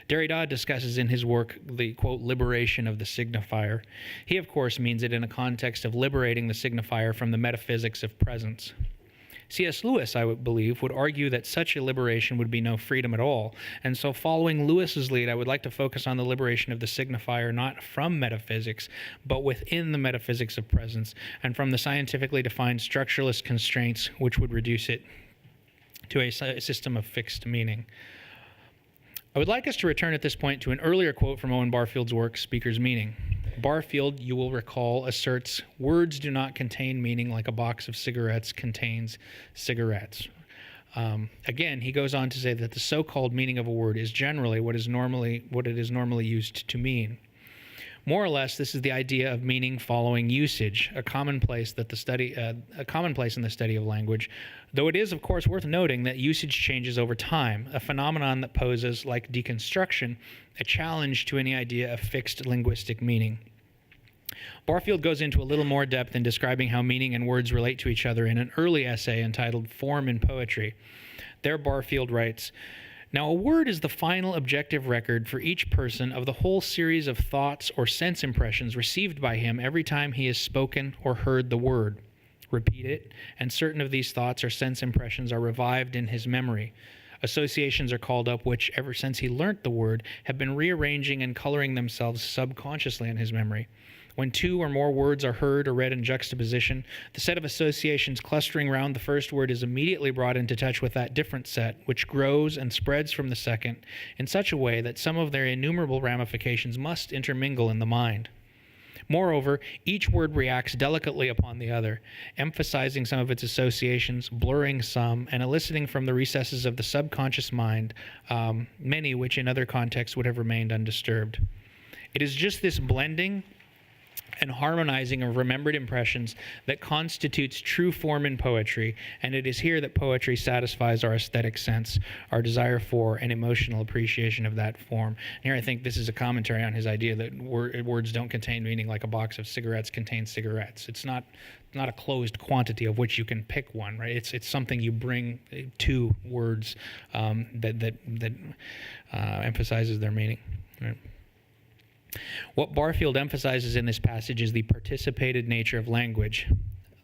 Derrida discusses in his work the, quote, liberation of the signifier. He, of course, means it in a context of liberating the signifier from the metaphysics of presence. C.S. Lewis, I would believe, would argue that such a liberation would be no freedom at all, and so following Lewis's lead, I would like to focus on the liberation of the signifier not from metaphysics, but within the metaphysics of presence, and from the scientifically defined structuralist constraints which would reduce it to a system of fixed meaning. I would like us to return at this point to an earlier quote from Owen Barfield's work, Speaker's Meaning. Barfield, you will recall, asserts, words do not contain meaning like a box of cigarettes contains cigarettes. Again, he goes on to say that the so-called meaning of a word is generally what it is normally used to mean. More or less, this is the idea of meaning following usage, a commonplace in the study of language, though it is, of course, worth noting that usage changes over time, a phenomenon that poses, like deconstruction, a challenge to any idea of fixed linguistic meaning. Barfield goes into a little more depth in describing how meaning and words relate to each other in an early essay entitled Form in Poetry. There, Barfield writes, "Now, a word is the final objective record for each person of the whole series of thoughts or sense impressions received by him every time he has spoken or heard the word. Repeat it, and certain of these thoughts or sense impressions are revived in his memory. Associations are called up which, ever since he learnt the word, have been rearranging and coloring themselves subconsciously in his memory. When two or more words are heard or read in juxtaposition, the set of associations clustering round the first word is immediately brought into touch with that different set, which grows and spreads from the second in such a way that some of their innumerable ramifications must intermingle in the mind. Moreover, each word reacts delicately upon the other, emphasizing some of its associations, blurring some, and eliciting from the recesses of the subconscious mind many which in other contexts would have remained undisturbed. It is just this blending and harmonizing of remembered impressions that constitutes true form in poetry, and it is here that poetry satisfies our aesthetic sense, our desire for and emotional appreciation of that form." And here I think this is a commentary on his idea that words don't contain meaning like a box of cigarettes contains cigarettes. It's not a closed quantity of which you can pick one, right? It's something you bring to words that emphasizes their meaning, right? What Barfield emphasizes in this passage is the participated nature of language.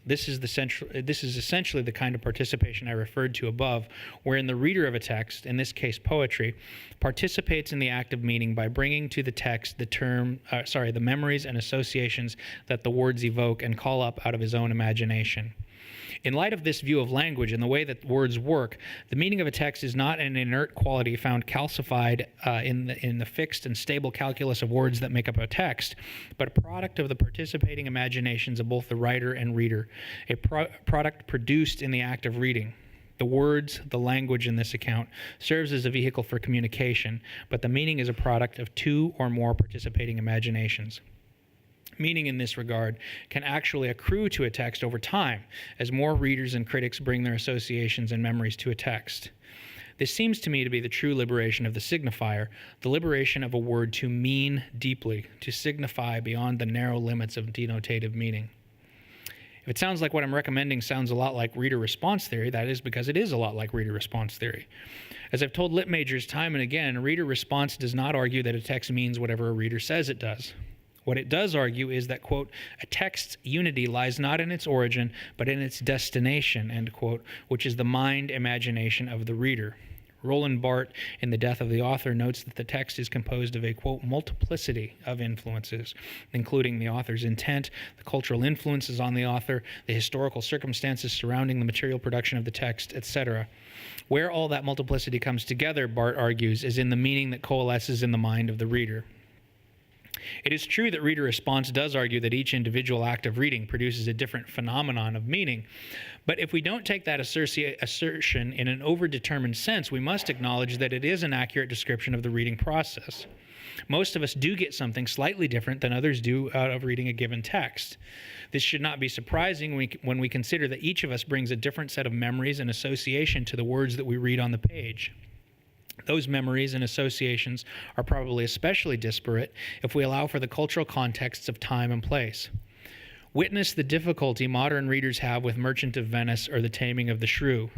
This is essentially the kind of participation I referred to above, wherein the reader of a text, in this case poetry, participates in the act of meaning by bringing to the text the memories and associations that the words evoke and call up out of his own imagination. In light of this view of language and the way that words work, the meaning of a text is not an inert quality found calcified in the fixed and stable calculus of words that make up a text, but a product of the participating imaginations of both the writer and reader, a product produced in the act of reading. The words, the language in this account, serves as a vehicle for communication, but the meaning is a product of two or more participating imaginations. Meaning in this regard can actually accrue to a text over time as more readers and critics bring their associations and memories to a text. This seems to me to be the true liberation of the signifier, the liberation of a word to mean deeply, to signify beyond the narrow limits of denotative meaning. If it sounds like what I'm recommending sounds a lot like reader response theory, that is because it is a lot like reader response theory. As I've told lit majors time and again, reader response does not argue that a text means whatever a reader says it does. What it does argue is that, quote, a text's unity lies not in its origin, but in its destination, end quote, which is the mind imagination of the reader. Roland Barthes, in The Death of the Author, notes that the text is composed of a, quote, multiplicity of influences, including the author's intent, the cultural influences on the author, the historical circumstances surrounding the material production of the text, etc. Where all that multiplicity comes together, Barthes argues, is in the meaning that coalesces in the mind of the reader. It is true that reader response does argue that each individual act of reading produces a different phenomenon of meaning. But if we don't take that assertion in an overdetermined sense, we must acknowledge that it is an accurate description of the reading process. Most of us do get something slightly different than others do out of reading a given text. This should not be surprising when we consider that each of us brings a different set of memories and association to the words that we read on the page. Those memories and associations are probably especially disparate if we allow for the cultural contexts of time and place. Witness the difficulty modern readers have with Merchant of Venice or The Taming of the Shrew.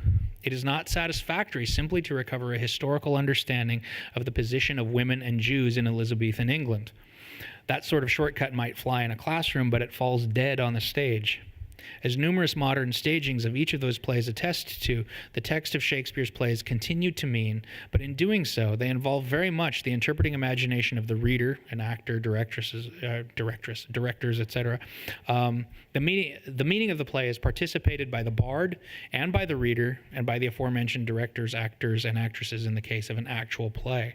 It is not satisfactory simply to recover a historical understanding of the position of women and Jews in Elizabethan England. That sort of shortcut might fly in a classroom, but it falls dead on the stage. As numerous modern stagings of each of those plays attest to, the text of Shakespeare's plays continue to mean, but in doing so, they involve very much the interpreting imagination of the reader, an actor, directors, etc. The meaning of the play is participated by the bard and by the reader and by the aforementioned directors, actors, and actresses in the case of an actual play.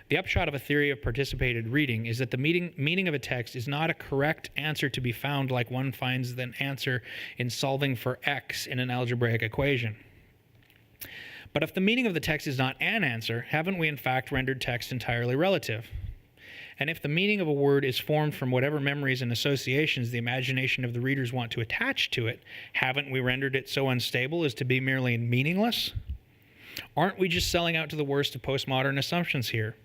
The upshot of a theory of participated reading is that the meaning of a text is not a correct answer to be found like one finds an answer in solving for x in an algebraic equation. But if the meaning of the text is not an answer, haven't we in fact rendered text entirely relative? And if the meaning of a word is formed from whatever memories and associations the imagination of the readers want to attach to it, haven't we rendered it so unstable as to be merely meaningless? Aren't we just selling out to the worst of postmodern assumptions here?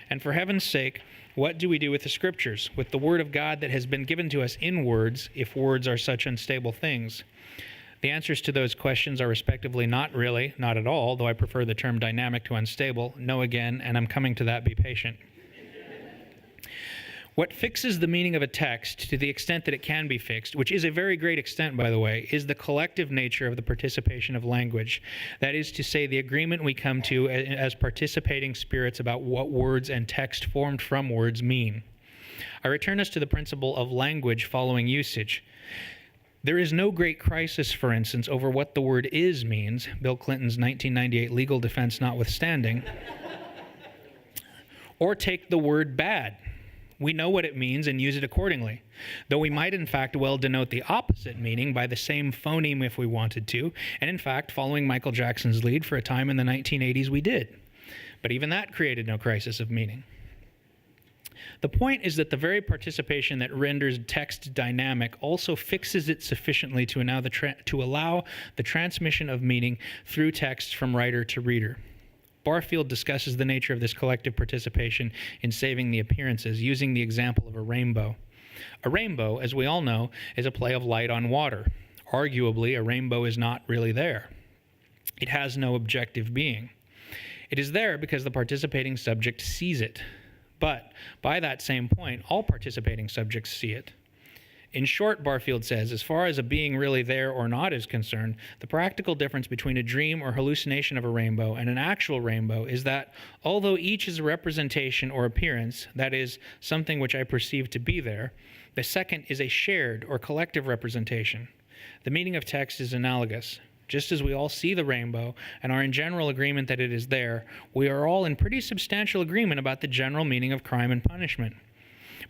And for heaven's sake, what do we do with the scriptures, with the word of God that has been given to us in words, if words are such unstable things? The answers to those questions are respectively not really, not at all, though I prefer the term dynamic to unstable, no again, and I'm coming to that, be patient. What fixes the meaning of a text to the extent that it can be fixed, which is a very great extent, by the way, is the collective nature of the participation of language. That is to say, the agreement we come to as participating spirits about what words and text formed from words mean. I return us to the principle of language following usage. There is no great crisis, for instance, over what the word is means, Bill Clinton's 1998 legal defense notwithstanding, or take the word bad. We know what it means and use it accordingly, though we might in fact well denote the opposite meaning by the same phoneme if we wanted to, and in fact, following Michael Jackson's lead for a time in the 1980s, we did. But even that created no crisis of meaning. The point is that the very participation that renders text dynamic also fixes it sufficiently to allow the transmission of meaning through text from writer to reader. Barfield discusses the nature of this collective participation in Saving the Appearances, using the example of a rainbow. A rainbow, as we all know, is a play of light on water. Arguably, a rainbow is not really there. It has no objective being. It is there because the participating subject sees it. But, by that same point, all participating subjects see it. In short, Barfield says, as far as a being really there or not is concerned, the practical difference between a dream or hallucination of a rainbow and an actual rainbow is that, although each is a representation or appearance, that is, something which I perceive to be there, the second is a shared or collective representation. The meaning of text is analogous. Just as we all see the rainbow and are in general agreement that it is there, we are all in pretty substantial agreement about the general meaning of crime and punishment.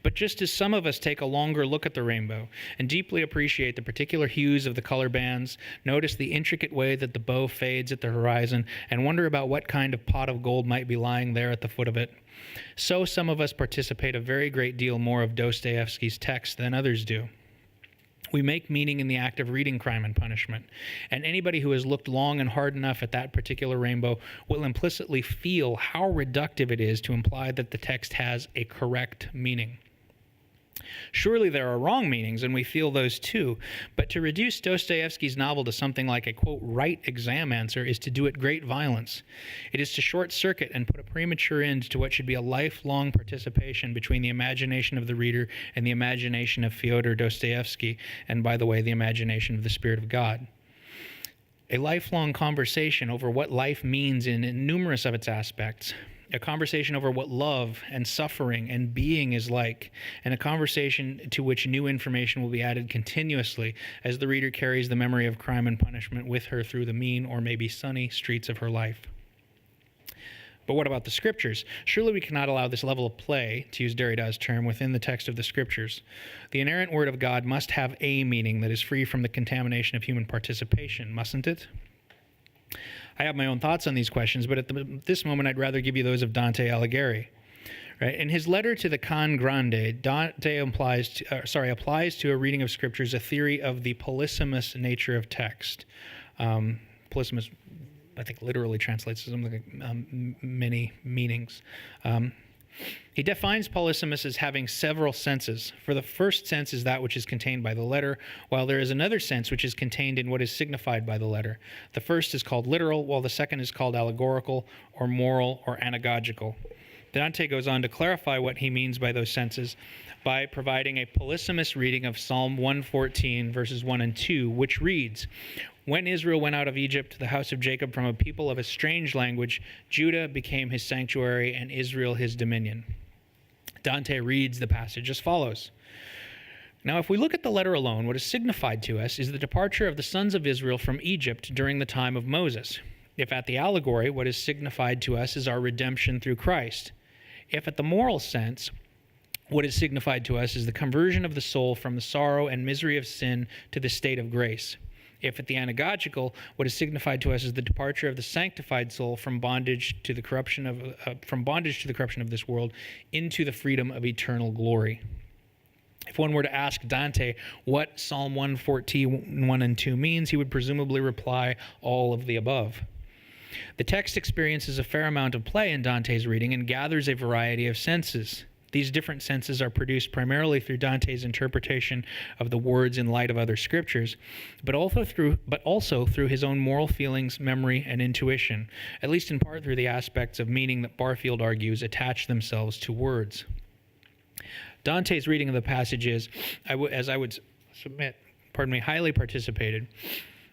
But just as some of us take a longer look at the rainbow and deeply appreciate the particular hues of the color bands, notice the intricate way that the bow fades at the horizon, and wonder about what kind of pot of gold might be lying there at the foot of it, so some of us participate a very great deal more of Dostoevsky's text than others do. We make meaning in the act of reading Crime and Punishment, and anybody who has looked long and hard enough at that particular rainbow will implicitly feel how reductive it is to imply that the text has a correct meaning. Surely there are wrong meanings, and we feel those too, but to reduce Dostoevsky's novel to something like a, quote, right exam answer is to do it great violence. It is to short-circuit and put a premature end to what should be a lifelong participation between the imagination of the reader and the imagination of Fyodor Dostoevsky, and, by the way, the imagination of the Spirit of God. A lifelong conversation over what life means in numerous of its aspects, a conversation over what love and suffering and being is like, and a conversation to which new information will be added continuously as the reader carries the memory of Crime and Punishment with her through the mean or maybe sunny streets of her life. But what about the scriptures? Surely we cannot allow this level of play, to use Derrida's term, within the text of the scriptures. The inerrant word of God must have a meaning that is free from the contamination of human participation, mustn't it? I have my own thoughts on these questions, but at this moment I'd rather give you those of Dante Alighieri. Right? In his letter to the Can Grande, Dante applies to a reading of scriptures a theory of the polysemous nature of text. Polysemous, I think, literally translates to something like many meanings. He defines Polysemous as having several senses. For the first sense is that which is contained by the letter, while there is another sense which is contained in what is signified by the letter. The first is called literal, while the second is called allegorical, or moral, or anagogical. Dante goes on to clarify what he means by those senses by providing a polysemous reading of Psalm 114, verses 1 and 2, which reads, "When Israel went out of Egypt, the house of Jacob from a people of a strange language, Judah became his sanctuary and Israel his dominion." Dante reads the passage as follows. Now, if we look at the letter alone, what is signified to us is the departure of the sons of Israel from Egypt during the time of Moses. If at the allegory, what is signified to us is our redemption through Christ. If at the moral sense, what is signified to us is the conversion of the soul from the sorrow and misery of sin to the state of grace. If at the anagogical, what is signified to us is the departure of the sanctified soul from bondage to the corruption of this world into the freedom of eternal glory. If one were to ask Dante what Psalm 114, 1 and 2 means, he would presumably reply, all of the above. The text experiences a fair amount of play in Dante's reading and gathers a variety of senses. These different senses are produced primarily through Dante's interpretation of the words in light of other scriptures, but also through his own moral feelings, memory, and intuition, at least in part through the aspects of meaning that Barfield argues attach themselves to words. Dante's reading of the passage is, as I would submit, highly participated,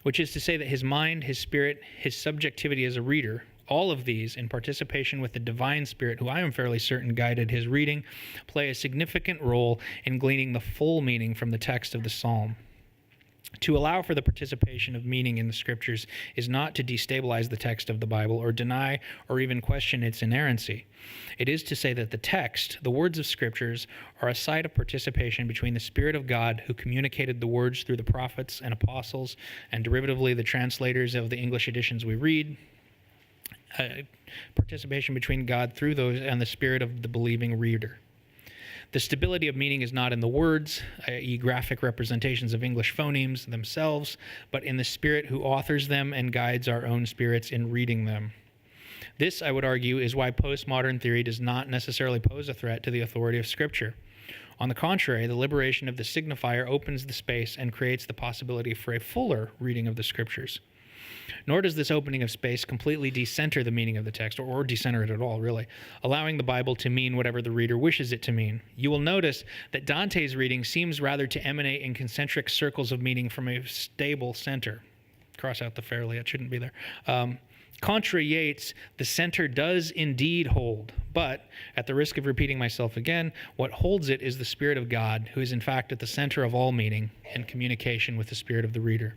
which is to say that his mind, his spirit, his subjectivity as a reader, all of these, in participation with the divine spirit, who I am fairly certain guided his reading, play a significant role in gleaning the full meaning from the text of the psalm. To allow for the participation of meaning in the scriptures is not to destabilize the text of the Bible or deny or even question its inerrancy. It is to say that the text, the words of scriptures, are a site of participation between the Spirit of God, who communicated the words through the prophets and apostles, and derivatively the translators of the English editions we read, participation between God through those and the spirit of the believing reader. The stability of meaning is not in the words, i.e. graphic representations of English phonemes themselves, but in the Spirit who authors them and guides our own spirits in reading them. This, I would argue, is why postmodern theory does not necessarily pose a threat to the authority of Scripture. On the contrary, the liberation of the signifier opens the space and creates the possibility for a fuller reading of the Scriptures. Nor does this opening of space completely decenter the meaning of the text, or decenter it at all, really, allowing the Bible to mean whatever the reader wishes it to mean. You will notice that Dante's reading seems rather to emanate in concentric circles of meaning from a stable center. Cross out the fairly, it shouldn't be there. Contra Yates, the center does indeed hold, but, at the risk of repeating myself again, what holds it is the Spirit of God, who is in fact at the center of all meaning and communication with the spirit of the reader.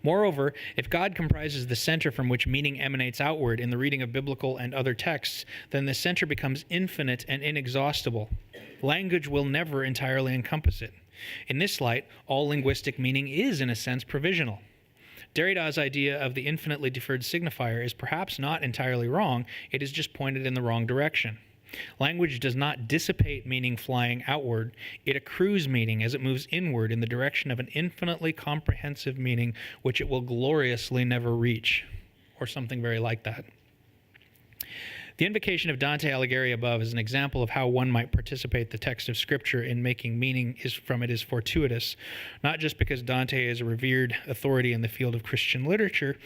Moreover, if God comprises the center from which meaning emanates outward in the reading of biblical and other texts, then the center becomes infinite and inexhaustible. Language will never entirely encompass it. In this light, all linguistic meaning is, in a sense, provisional. Derrida's idea of the infinitely deferred signifier is perhaps not entirely wrong, it is just pointed in the wrong direction. Language does not dissipate meaning flying outward, it accrues meaning as it moves inward in the direction of an infinitely comprehensive meaning which it will gloriously never reach, or something very like that. The invocation of Dante Alighieri above is an example of how one might participate the text of Scripture in making meaning from it is fortuitous, not just because Dante is a revered authority in the field of Christian literature,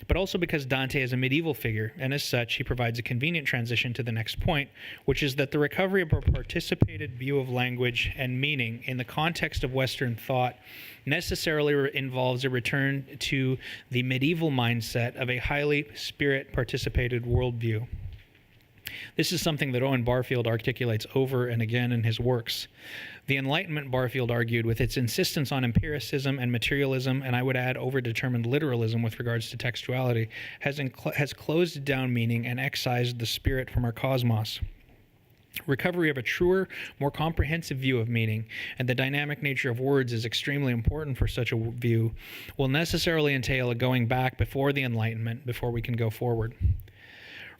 but also because Dante is a medieval figure, and as such, he provides a convenient transition to the next point, which is that the recovery of a participated view of language and meaning in the context of Western thought necessarily involves a return to the medieval mindset of a highly spirit-participated worldview. This is something that Owen Barfield articulates over and again in his works. The Enlightenment, Barfield argued, with its insistence on empiricism and materialism, and I would add overdetermined literalism with regards to textuality, has closed down meaning and excised the spirit from our cosmos. Recovery of a truer, more comprehensive view of meaning, and the dynamic nature of words is extremely important for such a view, will necessarily entail a going back before the Enlightenment, before we can go forward.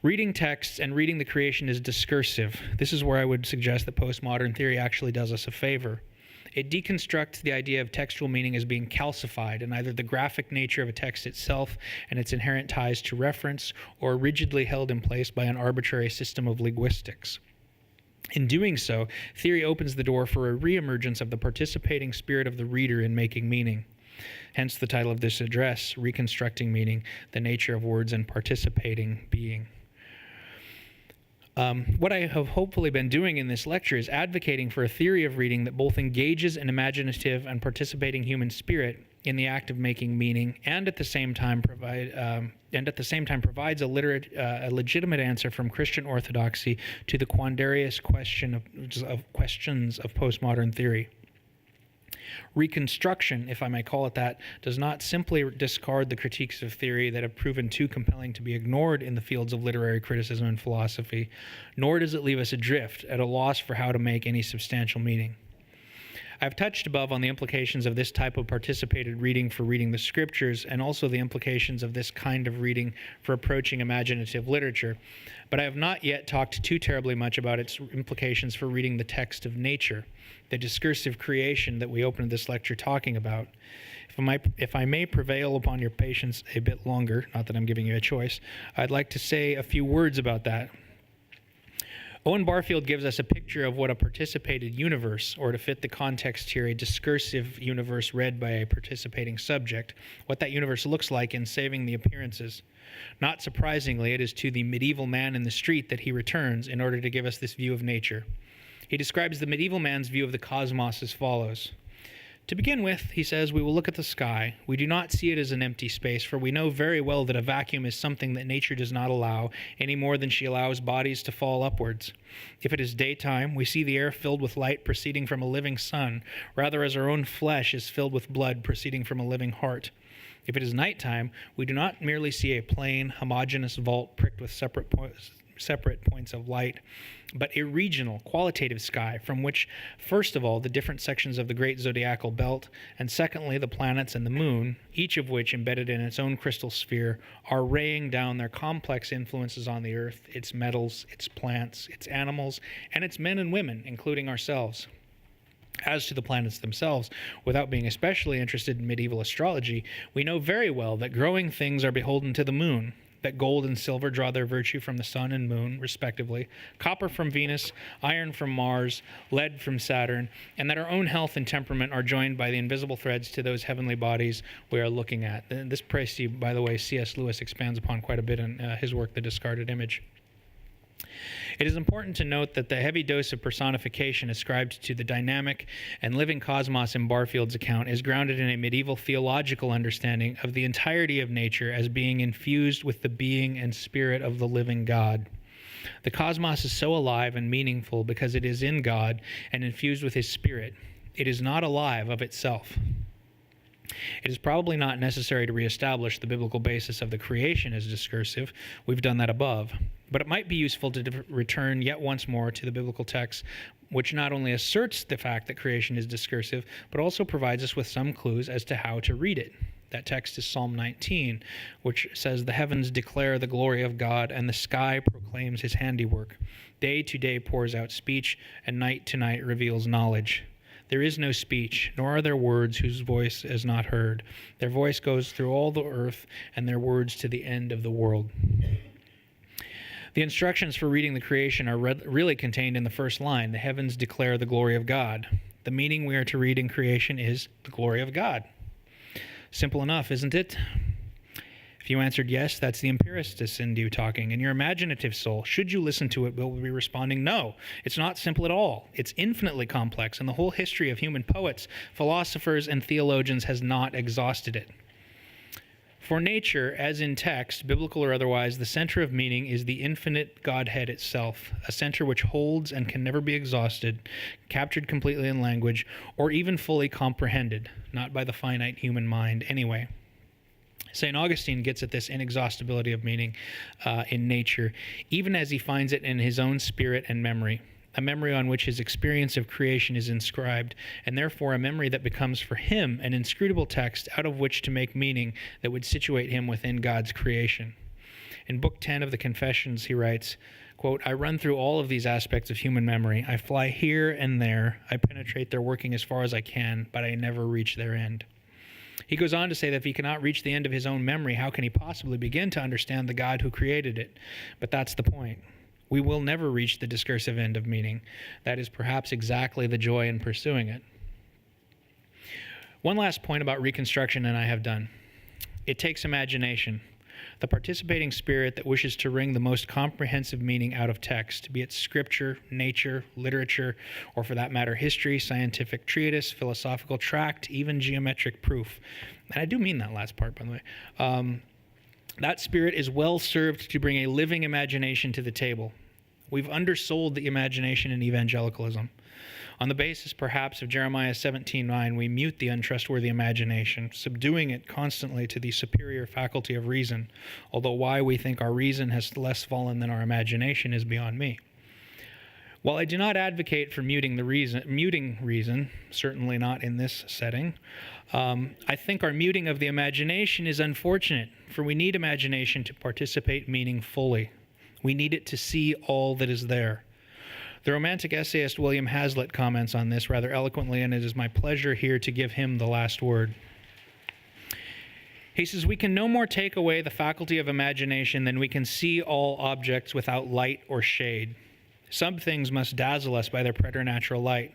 Reading texts and reading the creation is discursive. This is where I would suggest that postmodern theory actually does us a favor. It deconstructs the idea of textual meaning as being calcified in either the graphic nature of a text itself and its inherent ties to reference, or rigidly held in place by an arbitrary system of linguistics. In doing so, theory opens the door for a reemergence of the participating spirit of the reader in making meaning. Hence the title of this address, Reconstructing Meaning, the Nature of Words and Participating Being. What I have hopefully been doing in this lecture is advocating for a theory of reading that both engages an imaginative and participating human spirit in the act of making meaning, and at the same time provides a legitimate answer from Christian orthodoxy to the quandarious questions of postmodern theory. Reconstruction, if I may call it that, does not simply discard the critiques of theory that have proven too compelling to be ignored in the fields of literary criticism and philosophy, nor does it leave us adrift, at a loss for how to make any substantial meaning. I've touched above on the implications of this type of participated reading for reading the scriptures, and also the implications of this kind of reading for approaching imaginative literature, but I have not yet talked too terribly much about its implications for reading the text of nature, the discursive creation that we opened this lecture talking about. If I may prevail upon your patience a bit longer, not that I'm giving you a choice, I'd like to say a few words about that. Owen Barfield gives us a picture of what a participated universe, or to fit the context here, a discursive universe read by a participating subject, what that universe looks like in Saving the Appearances. Not surprisingly, it is to the medieval man in the street that he returns in order to give us this view of nature. He describes the medieval man's view of the cosmos as follows. To begin with, he says, we will look at the sky. We do not see it as an empty space, for we know very well that a vacuum is something that nature does not allow, any more than she allows bodies to fall upwards. If it is daytime, we see the air filled with light proceeding from a living sun, rather as our own flesh is filled with blood proceeding from a living heart. If it is nighttime, we do not merely see a plain, homogeneous vault pricked with separate points of light, but a regional, qualitative sky from which, first of all, the different sections of the great zodiacal belt, and secondly, the planets and the moon, each of which, embedded in its own crystal sphere, are raying down their complex influences on the earth, its metals, its plants, its animals, and its men and women, including ourselves. As to the planets themselves, without being especially interested in medieval astrology, we know very well that growing things are beholden to the moon, that gold and silver draw their virtue from the sun and moon, respectively, copper from Venus, iron from Mars, lead from Saturn, and that our own health and temperament are joined by the invisible threads to those heavenly bodies we are looking at. This précis, by the way, C.S. Lewis expands upon quite a bit in his work, The Discarded Image. It is important to note that the heavy dose of personification ascribed to the dynamic and living cosmos in Barfield's account is grounded in a medieval theological understanding of the entirety of nature as being infused with the being and spirit of the living God. The cosmos is so alive and meaningful because it is in God and infused with His Spirit. It is not alive of itself. It is probably not necessary to reestablish the biblical basis of the creation as discursive. We've done that above. But it might be useful to return yet once more to the biblical text, which not only asserts the fact that creation is discursive, but also provides us with some clues as to how to read it. That text is Psalm 19, which says, "The heavens declare the glory of God, and the sky proclaims His handiwork. Day to day pours out speech, and night to night reveals knowledge. There is no speech, nor are there words whose voice is not heard. Their voice goes through all the earth, and their words to the end of the world." The instructions for reading the creation are really contained in the first line. The heavens declare the glory of God. The meaning we are to read in creation is the glory of God. Simple enough, isn't it? If you answered yes, that's the empiricist in you talking. And your imaginative soul, should you listen to it, will be responding, no, it's not simple at all. It's infinitely complex, and the whole history of human poets, philosophers, and theologians has not exhausted it. For nature, as in text, biblical or otherwise, the center of meaning is the infinite Godhead itself, a center which holds and can never be exhausted, captured completely in language, or even fully comprehended, not by the finite human mind anyway. St. Augustine gets at this inexhaustibility of meaning in nature, even as he finds it in his own spirit and memory, a memory on which his experience of creation is inscribed, and therefore a memory that becomes for him an inscrutable text out of which to make meaning that would situate him within God's creation. In Book 10 of the Confessions, he writes, quote, "I run through all of these aspects of human memory. I fly here and there. I penetrate their working as far as I can, but I never reach their end." He goes on to say that if he cannot reach the end of his own memory, how can he possibly begin to understand the God who created it? But that's the point. We will never reach the discursive end of meaning. That is perhaps exactly the joy in pursuing it. One last point about Reconstruction, and I have done. It takes imagination, the participating spirit that wishes to wring the most comprehensive meaning out of text, be it scripture, nature, literature, or for that matter, history, scientific treatise, philosophical tract, even geometric proof. And I do mean that last part, by the way. That spirit is well served to bring a living imagination to the table. We've undersold the imagination in evangelicalism. On the basis, perhaps, of Jeremiah 17:9, we mute the untrustworthy imagination, subduing it constantly to the superior faculty of reason, although why we think our reason has less fallen than our imagination is beyond me. While I do not advocate for muting reason, certainly not in this setting, I think our muting of the imagination is unfortunate, for we need imagination to participate meaning fully. We need it to see all that is there. The Romantic essayist William Hazlitt comments on this rather eloquently, and it is my pleasure here to give him the last word. He says, "We can no more take away the faculty of imagination than we can see all objects without light or shade. Some things must dazzle us by their preternatural light.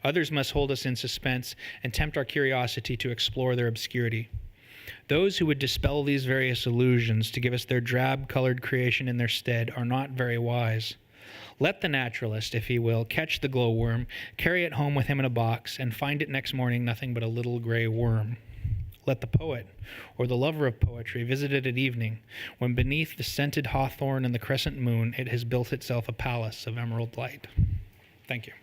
Others must hold us in suspense and tempt our curiosity to explore their obscurity. Those who would dispel these various illusions to give us their drab-colored creation in their stead are not very wise. Let the naturalist, if he will, catch the glowworm, carry it home with him in a box, and find it next morning nothing but a little gray worm. Let the poet, or the lover of poetry, visit it at evening, when beneath the scented hawthorn and the crescent moon it has built itself a palace of emerald light." Thank you.